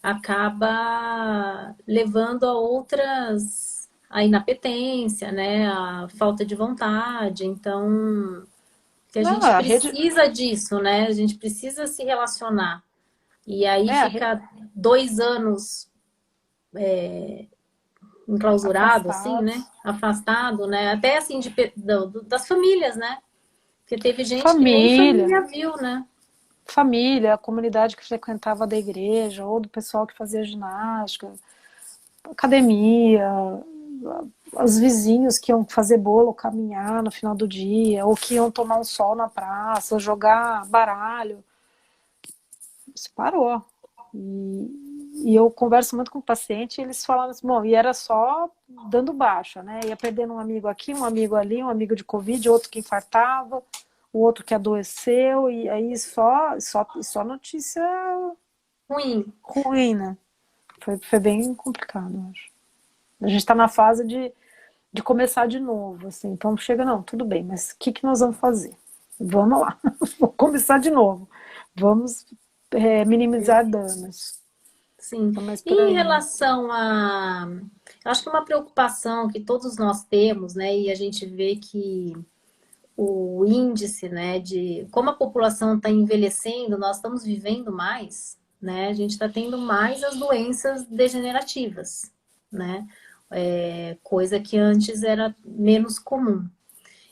acaba levando a outras, a inapetência, né, a falta de vontade. Então, que a Não, gente a rede. precisa disso, né? A gente precisa se relacionar. E aí A rede fica 2 anos enclausurado, assim, né? afastados. Afastado, né? Até assim das famílias, né? Porque teve gente que nem Família, família viu, né? família, a comunidade que frequentava da igreja, ou do pessoal que fazia ginástica, academia, os vizinhos que iam fazer bolo, caminhar no final do dia, ou que iam tomar um sol na praça, jogar baralho. Isso parou. E eu converso muito com o paciente e eles falam assim, bom, e era só dando baixa, né? Ia perdendo um amigo aqui, um amigo ali, um amigo de Covid, outro que infartava, o outro que adoeceu, e aí só notícia Ruim. ruim, né? Foi bem complicado, eu acho. A gente está na fase de começar de novo, assim. Então chega, não, tudo bem, mas o que nós vamos fazer? Vamos lá, vamos começar de novo. Vamos minimizar danos. Sim. Então, mas E por em aí. relação a... Acho que uma preocupação que todos nós temos, né? E a gente vê que o índice, né, de como a população está envelhecendo, nós estamos vivendo mais, né? A gente está tendo mais as doenças degenerativas, né? Coisa que antes era menos comum.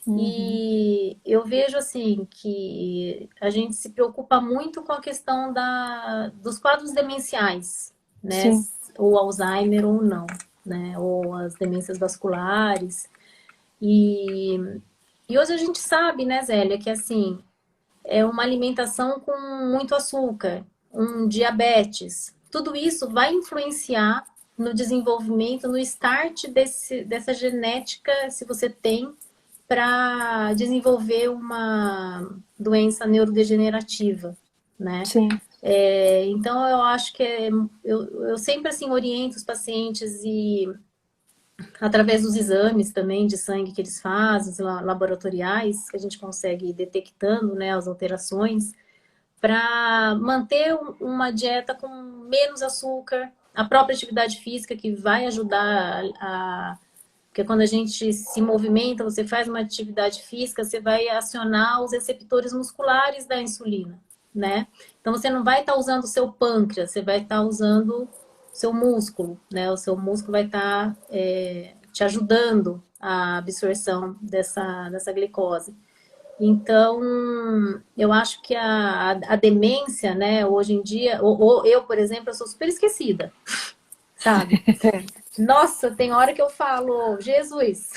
Uhum. E eu vejo assim que a gente se preocupa muito com a questão dos quadros demenciais, né? Sim, Ou Alzheimer ou não, né? Ou as demências vasculares. E, e hoje a gente sabe, né, Zélia, que assim, é uma alimentação com muito açúcar, um diabetes. Tudo isso vai influenciar no desenvolvimento, no start dessa genética, se você tem, para desenvolver uma doença neurodegenerativa, né? sim. Então eu acho que eu sempre assim oriento os pacientes e através dos exames também de sangue que eles fazem, laboratoriais, que a gente consegue ir detectando, né, as alterações, para manter uma dieta com menos açúcar, a própria atividade física que vai ajudar porque quando a gente se movimenta, você faz uma atividade física, você vai acionar os receptores musculares da insulina, né? Então você não vai estar usando o seu pâncreas, você vai estar usando o seu músculo, né? O seu músculo vai estar te ajudando a absorção dessa glicose. Então, eu acho que a demência, né, hoje em dia, eu, por exemplo, eu sou super esquecida, sabe? Nossa, tem hora que eu falo, Jesus,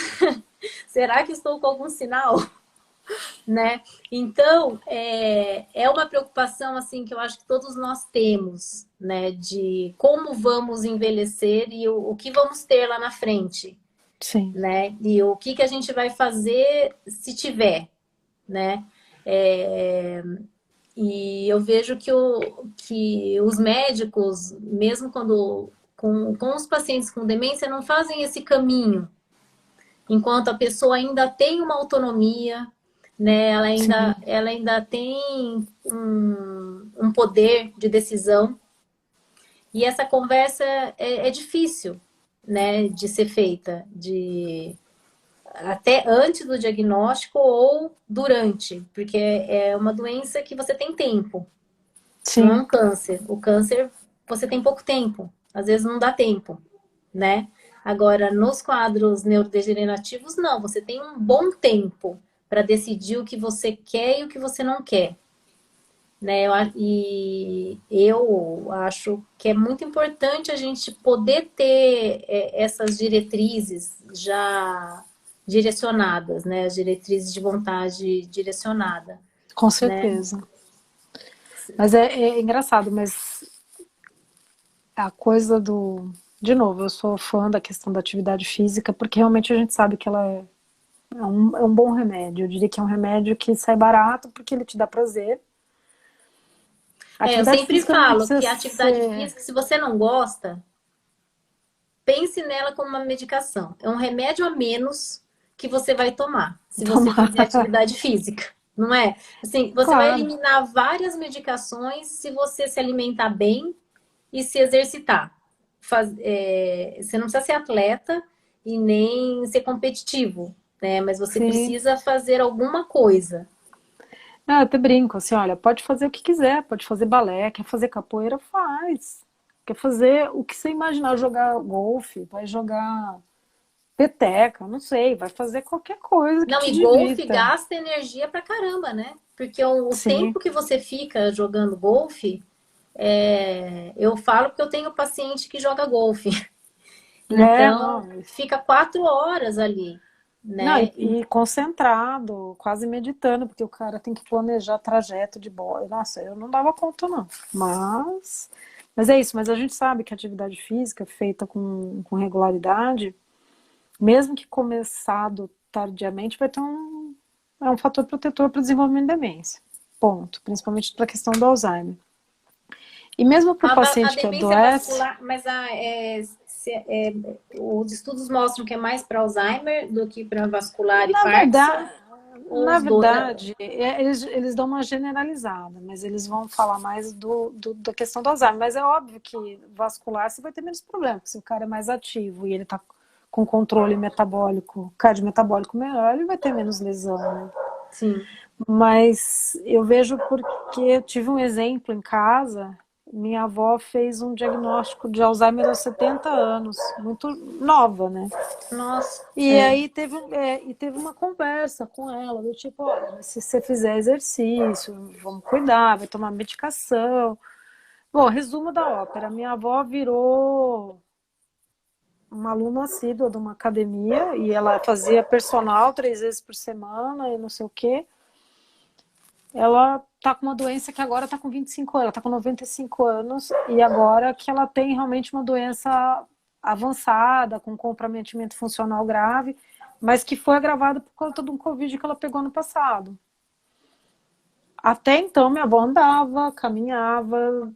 será que estou com algum sinal? Né? Então, é uma preocupação assim que eu acho que todos nós temos, né? De como vamos envelhecer e o que vamos ter lá na frente, Sim. né? E o que a gente vai fazer se tiver, né? É, e eu vejo que os médicos, mesmo quando com os pacientes com demência, não fazem esse caminho, enquanto a pessoa ainda tem uma autonomia, né? Sim, Ela ainda tem um poder de decisão. E essa conversa é difícil, né, de ser feita, de até antes do diagnóstico ou durante, porque é uma doença que você tem tempo, não é sim, um câncer. O câncer você tem pouco tempo, às vezes não dá tempo, né? Agora, nos quadros neurodegenerativos, não, você tem um bom tempo para decidir o que você quer e o que você não quer. Né? E eu acho que é muito importante a gente poder ter essas diretrizes já direcionadas, né? As diretrizes de vontade direcionada, com né? certeza. Mas é engraçado, mas a coisa do... De novo, eu sou fã da questão da atividade física, porque realmente a gente sabe que ela é um bom remédio. Eu diria que é um remédio que sai barato, porque ele te dá prazer. A Eu atividade sempre física não falo precisa que a atividade ser física, se você não gosta, pense nela como uma medicação. É um remédio a menos que você vai tomar se você fizer tomar. atividade física, não é? Assim, você vai Claro, eliminar várias medicações se você se alimentar bem e se exercitar. Você não precisa ser atleta e nem ser competitivo, né? Mas você sim. precisa fazer alguma coisa. Eu até brinco, assim, olha, pode fazer o que quiser, pode fazer balé, quer fazer capoeira, faz. Quer fazer o que você imaginar, jogar golfe, vai jogar peteca, não sei, vai fazer qualquer coisa que Não, te e golfe divirta. gasta energia pra caramba, né? Porque o Sim, tempo que você fica jogando golfe, eu falo porque eu tenho paciente que joga golfe. Então, não. fica 4 horas ali, Não, né? e concentrado, quase meditando, porque o cara tem que planejar trajeto de bola. Nossa, eu não dava conta, não. Mas é isso, mas a gente sabe que a atividade física feita com regularidade, mesmo que começado tardiamente, vai ter é um fator protetor para o desenvolvimento de demência. Ponto. Principalmente para a questão do Alzheimer. E mesmo para o A paciente que demência adoece, vascular, mas os estudos mostram que é mais para Alzheimer do que para vascular e na Parkinson, verdade, ou os dois. eles dão uma generalizada, mas eles vão falar mais da questão do Alzheimer. Mas é óbvio que vascular você vai ter menos problema, porque se o cara é mais ativo e ele está com controle metabólico, cardiometabólico melhor, ele vai ter menos lesão, né? Sim. Mas eu vejo porque eu tive um exemplo em casa. Minha avó fez um diagnóstico de Alzheimer aos 70 anos, muito nova, né? Nossa, E aí teve uma conversa com ela, do tipo, olha, se você fizer exercício, vamos cuidar, vai tomar medicação. Bom, resumo da ópera, minha avó virou uma aluna assídua de uma academia e ela fazia personal 3 vezes por semana e não sei o quê. Ela tá com uma doença que agora tá com 25 anos, ela tá com 95 anos e agora que ela tem realmente uma doença avançada, com comprometimento funcional grave, mas que foi agravada por conta de um Covid que ela pegou no passado. Até então, minha avó andava, caminhava,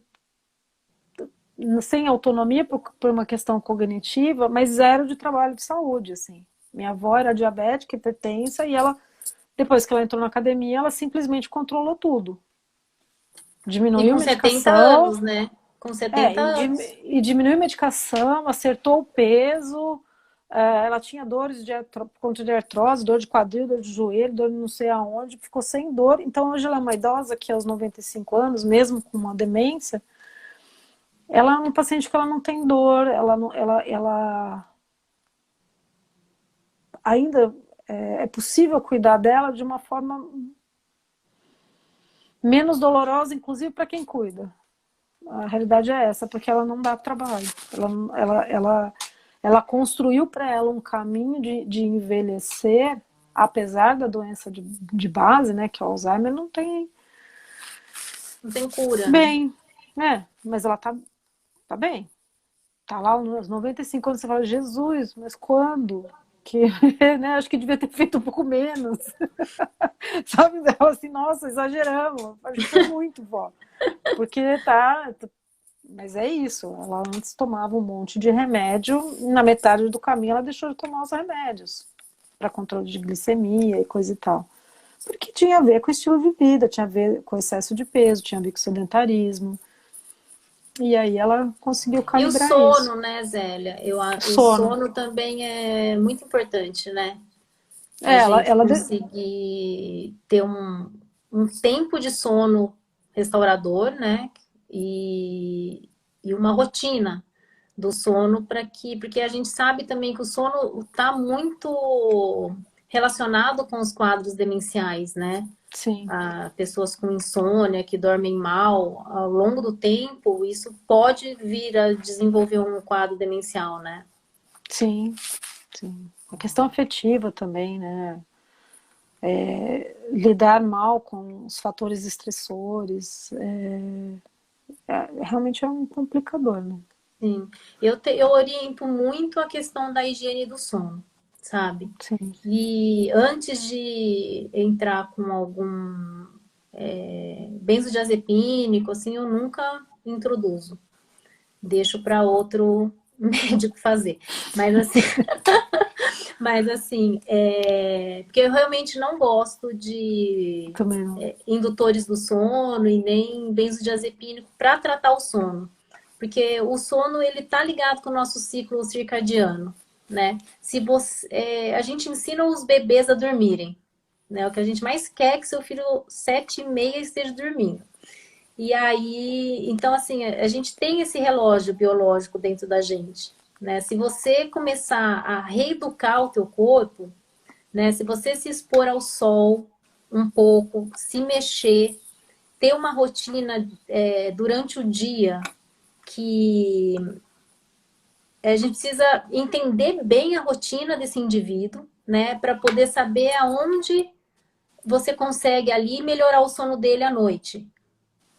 sem autonomia por uma questão cognitiva, mas zero de trabalho de saúde, assim. Minha avó era diabética, hipertensa, e ela, depois que ela entrou na academia, ela simplesmente controlou tudo. e Diminuiu com 70 medicação, anos, né? Com 70 anos. e diminuiu medicação, acertou o peso, ela tinha dores por conta de artrose, dor de quadril, dor de joelho, dor de não sei aonde, ficou sem dor. Então hoje ela é uma idosa que aos 95 anos, mesmo com uma demência, ela é uma paciente que ela não tem dor, ela ainda é possível cuidar dela de uma forma menos dolorosa, inclusive para quem cuida. A realidade é essa, porque ela não dá trabalho. Ela construiu para ela um caminho de envelhecer, apesar da doença de base, né, que é o Alzheimer, não tem Não tem cura, né? bem, né? Mas ela tá bem. Tá lá aos 95 anos, você fala, Jesus, mas quando? Que, né, acho que devia ter feito um pouco menos. Sabe? Ela assim, nossa, exageramos. Acho que foi muito, vó. Porque mas é isso, ela antes tomava um monte de remédio, e na metade do caminho ela deixou de tomar os remédios para controle de glicemia e coisa e tal. porque tinha a ver com o estilo de vida, tinha a ver com excesso de peso, tinha a ver com sedentarismo. E aí ela conseguiu E o calibrar isso. sono, né, Zélia? O Sono. sono também é muito importante, né? A É, gente conseguir ter um tempo de sono restaurador, né? E uma rotina do sono porque a gente sabe também que o sono está muito relacionado com os quadros demenciais, né? sim, Pessoas com insônia, que dormem mal, ao longo do tempo, isso pode vir a desenvolver um quadro demencial, né? sim, sim. A questão afetiva também, né? Lidar mal com os fatores estressores, realmente é um complicador, né? Sim. Eu oriento muito a questão da higiene do sono, sabe? Sim, E antes de entrar com algum benzodiazepínico, assim, eu nunca introduzo. Deixo para outro médico fazer. Mas assim, porque eu realmente não gosto de também não. indutores do sono e nem benzodiazepínico para tratar o sono. Porque o sono, ele tá ligado com o nosso ciclo circadiano, né? Se você, a gente ensina os bebês a dormirem, né? O que a gente mais quer é que seu filho 7h30 esteja dormindo. E aí, então assim, a gente tem esse relógio biológico dentro da gente, né? Se você começar a reeducar o teu corpo, né? Se você se expor ao sol um pouco, se mexer, ter uma rotina durante o dia que a gente precisa entender bem a rotina desse indivíduo, né? Para poder saber aonde você consegue ali melhorar o sono dele à noite.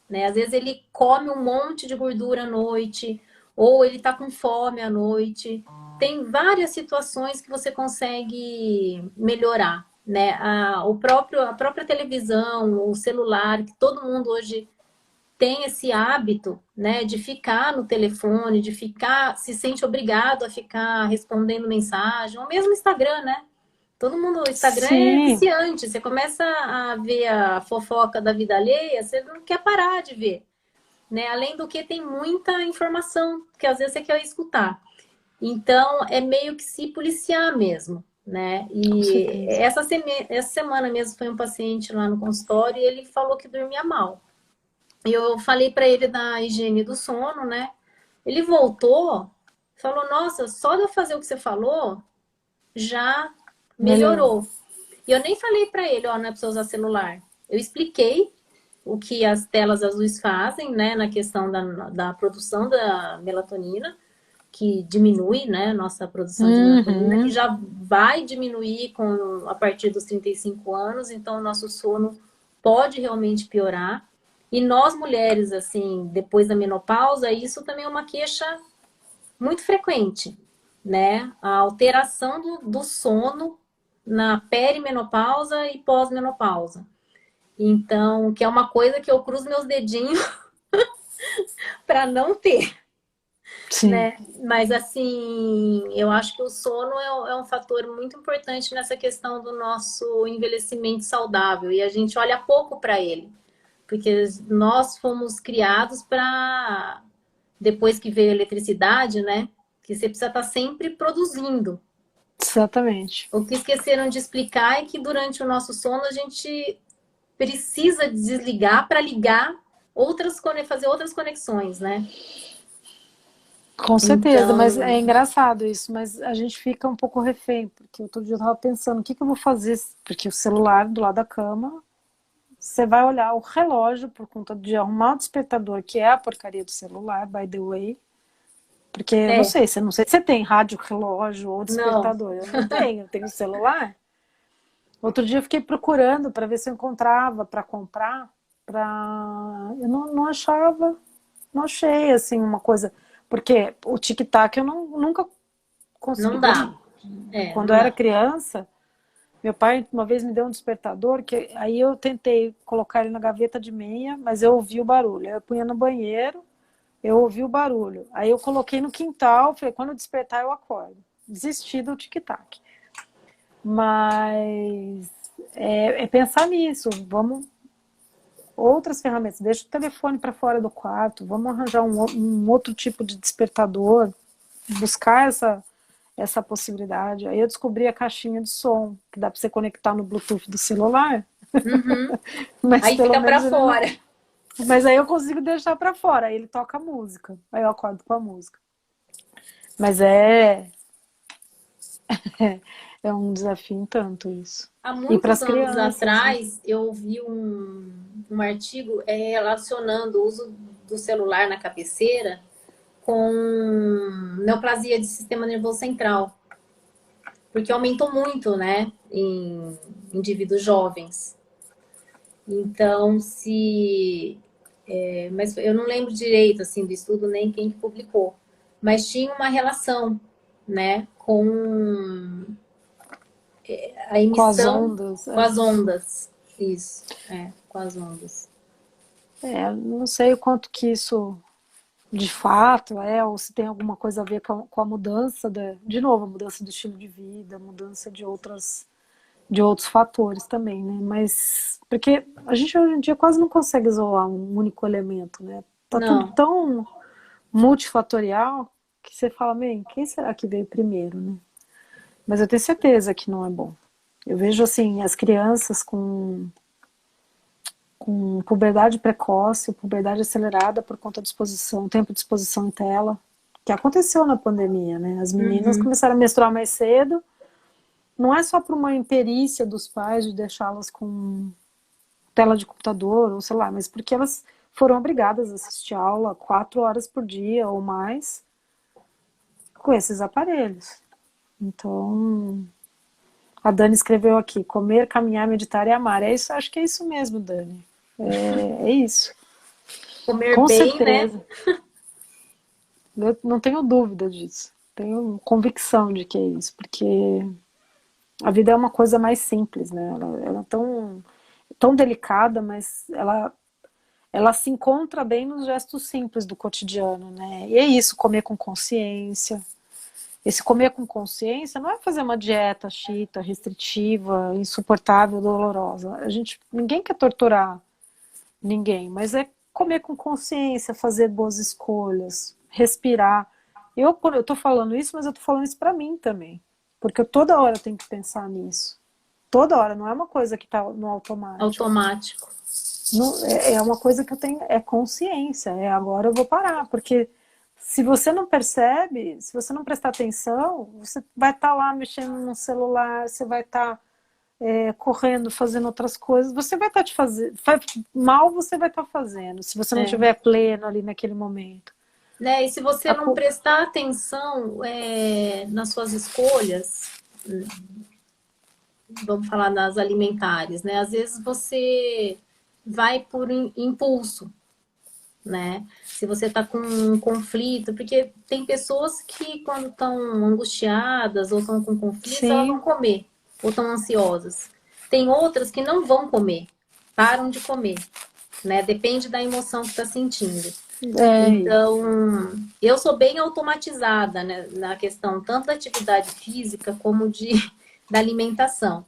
Né? Às vezes ele come um monte de gordura à noite, ou ele está com fome à noite. Tem várias situações que você consegue melhorar, né? A própria televisão, o celular, que todo mundo hoje tem esse hábito, né, de ficar no telefone, de ficar, se sente obrigado a ficar respondendo mensagem, ou mesmo Instagram, né? Todo mundo, o Instagram é Sim, viciante. Você começa a ver a fofoca da vida alheia, você não quer parar de ver, né? Além do que tem muita informação que às vezes você quer escutar. Então, é meio que se policiar mesmo, né? com E certeza. essa semana mesmo foi um paciente lá no consultório e ele falou que dormia mal. E eu falei para ele da higiene do sono, né? Ele voltou, falou: Nossa, só de eu fazer o que você falou, já Melhorou. melhorou. E eu nem falei para ele: Ó, não é para você usar celular. Eu expliquei o que as telas azuis fazem, né, na questão da produção da melatonina, que diminui, né, nossa produção de melatonina, que Uhum. já vai diminuir a partir dos 35 anos, então o nosso sono pode realmente piorar. E nós mulheres, assim, depois da menopausa, isso também é uma queixa muito frequente, né? A alteração do sono na perimenopausa e pós-menopausa. Então, que é uma coisa que eu cruzo meus dedinhos para não ter, Sim, né? Mas assim, eu acho que o sono é um fator muito importante nessa questão do nosso envelhecimento saudável e a gente olha pouco para ele, porque nós fomos criados para depois que veio a eletricidade, né? Que você precisa estar sempre produzindo. exatamente. O que esqueceram de explicar é que durante o nosso sono a gente precisa desligar para ligar fazer outras conexões, né? Com certeza, mas é Então, engraçado isso, mas a gente fica um pouco refém, porque outro dia eu tava pensando, o que que eu vou fazer? Porque o celular do lado da cama, você vai olhar o relógio por conta de arrumar o despertador, que é a porcaria do celular, by the way, porque eu é, não sei se você tem rádio, relógio ou não, despertador, eu não tenho, eu tenho celular. Outro dia eu fiquei procurando para ver se eu encontrava para comprar, eu não achava, não achei assim uma coisa, porque o tic-tac eu nunca consegui. não dá. Quando Não eu era dá. criança, meu pai uma vez me deu um despertador, que aí eu tentei colocar ele na gaveta de meia, mas eu ouvi o barulho. Aí eu punha no banheiro, eu ouvi o barulho. Aí eu coloquei no quintal, falei, quando eu despertar eu acordo. Desisti do tic-tac. Mas é pensar nisso, vamos outras ferramentas, deixa o telefone para fora do quarto, vamos arranjar um outro tipo de despertador, buscar essa possibilidade. Aí eu descobri a caixinha de som, que dá para você conectar no Bluetooth do celular, Uhum. mas Aí pelo fica pra menos ele não. fora. Mas aí eu consigo deixar para fora, aí ele toca música, aí eu acordo com a música. Mas é um desafio em tanto isso. Há E para muitos as anos crianças, né? atrás, eu vi um artigo relacionando o uso do celular na cabeceira com neoplasia de sistema nervoso central, porque aumentou muito, né, em indivíduos jovens. Então, mas eu não lembro direito, assim, do estudo, nem quem publicou, mas tinha uma relação, né, com a Com as emissão ondas. com as ondas. Isso, com as ondas. Não sei o quanto que isso de fato ou se tem alguma coisa a ver com a mudança, de novo, a mudança do estilo de vida, a mudança de outros fatores também, né? Mas, porque a gente hoje em dia quase não consegue isolar um único elemento, né? Tá tudo Não, tão multifatorial que você fala, bem, quem será que veio primeiro, né? Mas eu tenho certeza que não é bom. Eu vejo, assim, as crianças com puberdade precoce, puberdade acelerada por conta de exposição, tempo de exposição em tela, que aconteceu na pandemia, né? As meninas uhum, começaram a menstruar mais cedo, não é só por uma imperícia dos pais de deixá-las com tela de computador, ou sei lá, mas porque elas foram obrigadas a assistir aula 4 horas por dia ou mais com esses aparelhos. Então, a Dani escreveu aqui, comer, caminhar, meditar e amar. É isso, acho que é isso mesmo, Dani. É isso. comer Com bem, né? certeza. Eu não tenho dúvida disso. Tenho convicção de que é isso, porque a vida é uma coisa mais simples, né? Ela é tão delicada, mas ela se encontra bem nos gestos simples do cotidiano, né? E é isso, comer com consciência. Esse comer com consciência não é fazer uma dieta chita, restritiva, insuportável, dolorosa. Ninguém quer torturar ninguém, mas é comer com consciência, fazer boas escolhas, respirar. Quando eu tô falando isso, mas eu tô falando isso para mim também, porque eu toda hora tenho que pensar nisso. Toda hora, não é uma coisa que tá no automático. Automático. Não, é uma coisa que eu tenho, é consciência, agora eu vou parar, porque se você não percebe, se você não prestar atenção, você vai estar lá mexendo no celular, você vai estar correndo, fazendo outras coisas, você vai estar mal você vai estar fazendo, se você não É. estiver pleno ali naquele momento. Né? E se você A não co- prestar atenção nas suas escolhas, vamos falar das alimentares, né? Às vezes você vai por impulso, né? Se você está com um conflito, porque tem pessoas que quando estão angustiadas ou estão com conflitos, elas vão Sim, comer ou estão ansiosas. Tem outras que não vão comer, param de comer, né? Depende da emoção que está sentindo. é, Então, eu sou bem automatizada, né, na questão tanto da atividade física como da alimentação.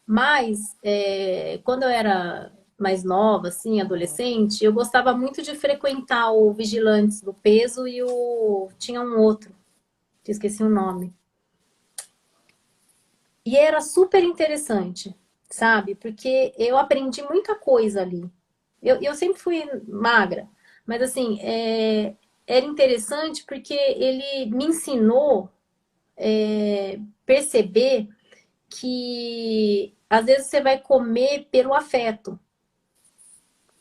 Mas, quando eu era mais nova, assim, adolescente, eu gostava muito de frequentar o Vigilantes do Peso e tinha um outro, que eu esqueci o nome. E era super interessante, sabe? Porque eu aprendi muita coisa ali. Eu sempre fui magra, mas assim, era interessante porque ele me ensinou perceber que às vezes você vai comer pelo afeto,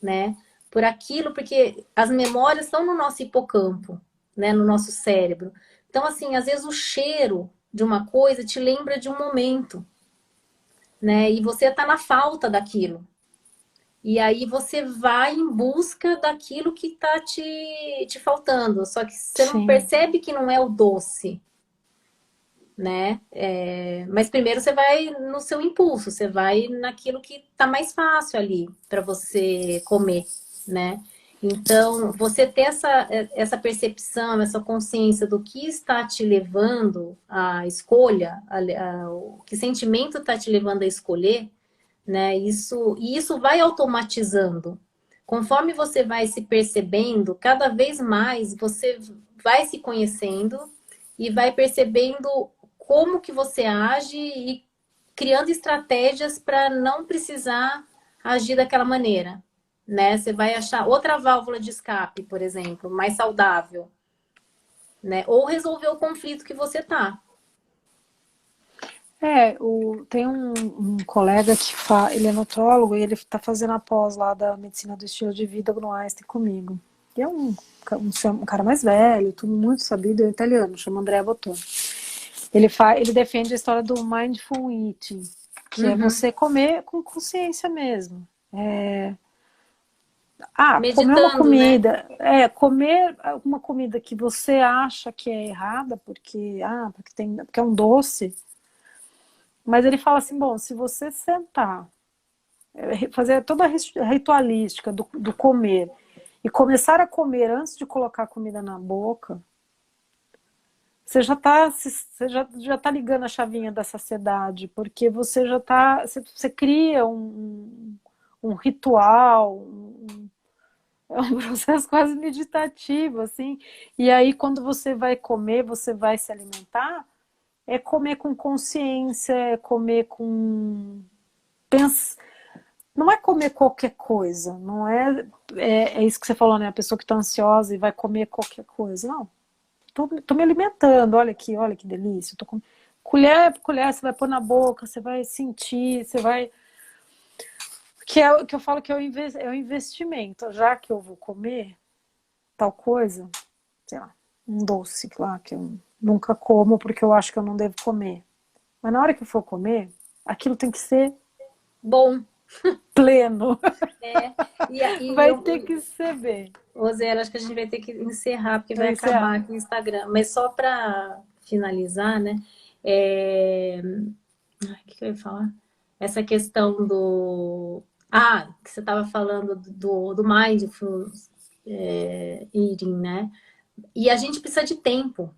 né? Por aquilo, porque as memórias estão no nosso hipocampo, né? No nosso cérebro. Então, assim, às vezes o cheiro de uma coisa te lembra de um momento, né? E você está na falta daquilo. E aí você vai em busca daquilo que está te faltando. Só que você não sim, percebe que não é o doce, né? Mas primeiro você vai no seu impulso, você vai naquilo que está mais fácil ali para você comer, né? Então, você ter essa percepção, essa consciência do que está te levando à escolha, o que sentimento está te levando a escolher, né? E isso vai automatizando. Conforme você vai se percebendo, cada vez mais você vai se conhecendo e vai percebendo como que você age e criando estratégias para não precisar agir daquela maneira, né? Você vai achar outra válvula de escape, por exemplo, mais saudável, né? Ou resolver o conflito que você tá. Tem um colega ele é nutrólogo e ele está fazendo a pós lá da medicina do estilo de vida no Einstein comigo. E é um cara mais velho, tudo muito sabido, é italiano, chama Andrea Bottoni. Ele defende a história do mindful eating, que é você comer com consciência mesmo. Comer uma Meditando, né? comer uma comida que você acha que é errada porque é um doce. Mas ele fala assim, bom, se você sentar, fazer toda a ritualística do comer e começar a comer antes de colocar a comida na boca, você já tá ligando a chavinha da saciedade, porque você cria um ritual, é um processo quase meditativo, assim. E aí, quando você vai comer, você vai se alimentar, é comer com consciência, é comer com... Não é comer qualquer coisa, não é isso que você falou, né? A pessoa que está ansiosa e vai comer qualquer coisa. Não, tô me alimentando, olha que delícia. Colher por colher, você vai pôr na boca, você vai sentir, você vai... Que eu falo que é o investimento. Já que eu vou comer tal coisa, sei lá, um doce lá que eu nunca como porque eu acho que eu não devo comer. Mas na hora que eu for comer, aquilo tem que ser Bom. pleno. É. Vai ter que ser bem. Rosela, acho que a gente vai ter que encerrar, porque vai Vai encerrar. acabar aqui o Instagram. Mas só para finalizar, né? O que eu ia falar? Essa questão do... que você estava falando do mindful eating, né? E a gente precisa de tempo,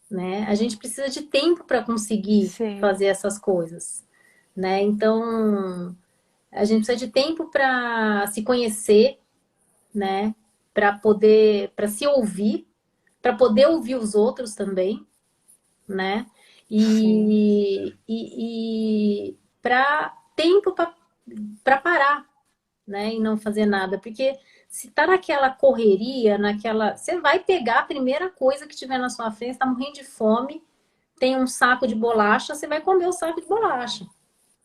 né? A gente precisa de tempo para conseguir Sim. fazer essas coisas, né? Então, a gente precisa de tempo para se conhecer, né? Para se ouvir, para poder ouvir os outros também, né? Sim. E para tempo para parar, né? E não fazer nada, porque se tá naquela correria, você vai pegar a primeira coisa que tiver na sua frente, tá morrendo de fome, tem um saco de bolacha, você vai comer o saco de bolacha,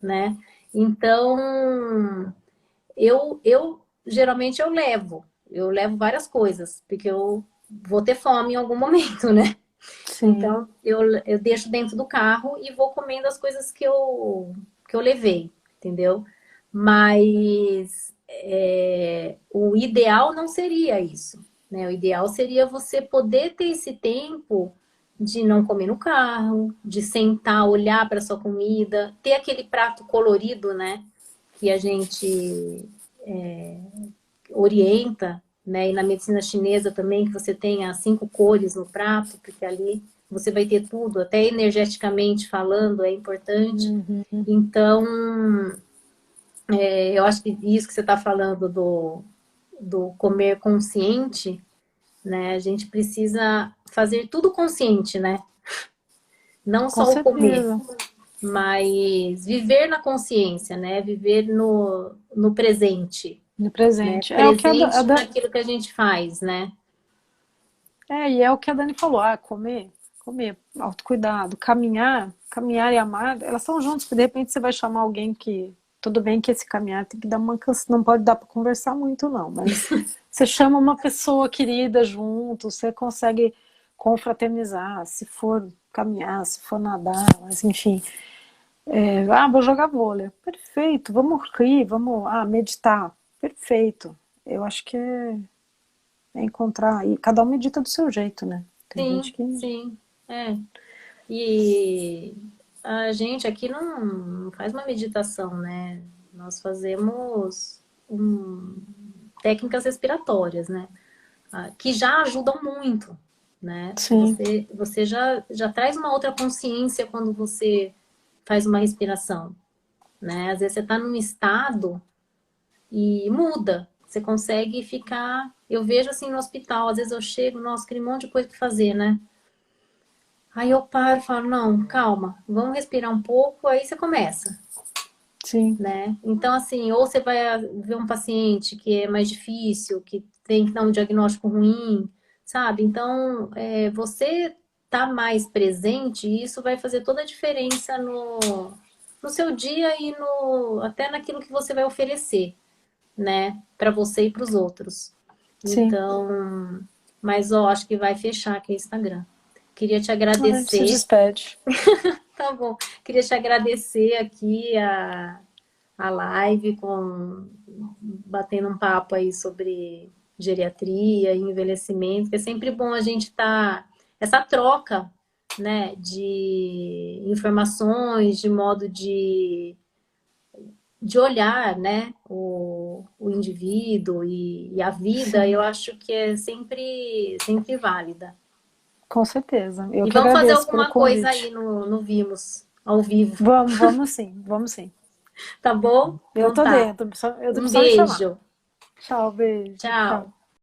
né? Então, eu geralmente eu levo várias coisas, porque eu vou ter fome em algum momento, né? Sim. Então, eu deixo dentro do carro e vou comendo as coisas que eu levei, entendeu? Mas o ideal não seria isso, né? O ideal seria você poder ter esse tempo de não comer no carro, de sentar, olhar para sua comida, ter aquele prato colorido, né? Que a gente orienta, né? E na medicina chinesa também, que você tenha 5 cores no prato, porque ali você vai ter tudo, até energeticamente falando, é importante. Uhum. Então, eu acho que isso que você está falando do comer consciente, né? A gente precisa fazer tudo consciente, né? Não Com só o comer, certeza. mas viver na consciência, né? Viver no presente, No né? presente. É o que Presente naquilo que a gente faz, né? e é o que a Dani falou. Comer, autocuidado, caminhar e amar, elas são juntas, porque de repente você vai chamar alguém que, tudo bem que esse caminhar tem que dar uma canção, não pode dar para conversar muito não, mas você chama uma pessoa querida junto, você consegue confraternizar, se for caminhar, se for nadar, mas enfim, vou jogar vôlei, perfeito, vamos rir, vamos, meditar, perfeito, eu acho que é encontrar, e cada um medita do seu jeito, né, tem gente Sim, que... sim. É. E a gente aqui não faz uma meditação, né? Nós fazemos técnicas respiratórias, né? Que já ajudam muito, né? Sim. Você já traz uma outra consciência quando você faz uma respiração, né? Às vezes você está num estado e muda. Você consegue ficar... Eu vejo assim no hospital, às vezes eu chego, nossa, aquele monte de coisa para fazer, né? Aí eu paro e falo, não, calma, vamos respirar um pouco, aí você começa, Sim, né? Então, assim, ou você vai ver um paciente que é mais difícil, que tem que dar um diagnóstico ruim, sabe? Então, você tá mais presente, e isso vai fazer toda a diferença no seu dia e até naquilo que você vai oferecer, né? Para você e para os outros. sim. Então, mas ó, acho que vai fechar aqui o Instagram. Queria te A gente se agradecer. despede. Tá bom. Queria te agradecer aqui a live batendo um papo aí sobre geriatria e envelhecimento, que é sempre bom a gente estar essa troca, né, de informações, de modo de olhar, né, o indivíduo e a vida, eu Sim, acho que é sempre válida. com certeza. Eu E que vamos fazer agradeço pelo alguma coisa aí convite. no Vimos, ao vivo, Vamos sim, vamos sim. tá bom? Eu Então tô tá. dentro, eu tô Um só me chamar. beijo. Tchau, beijo, Tchau. tchau.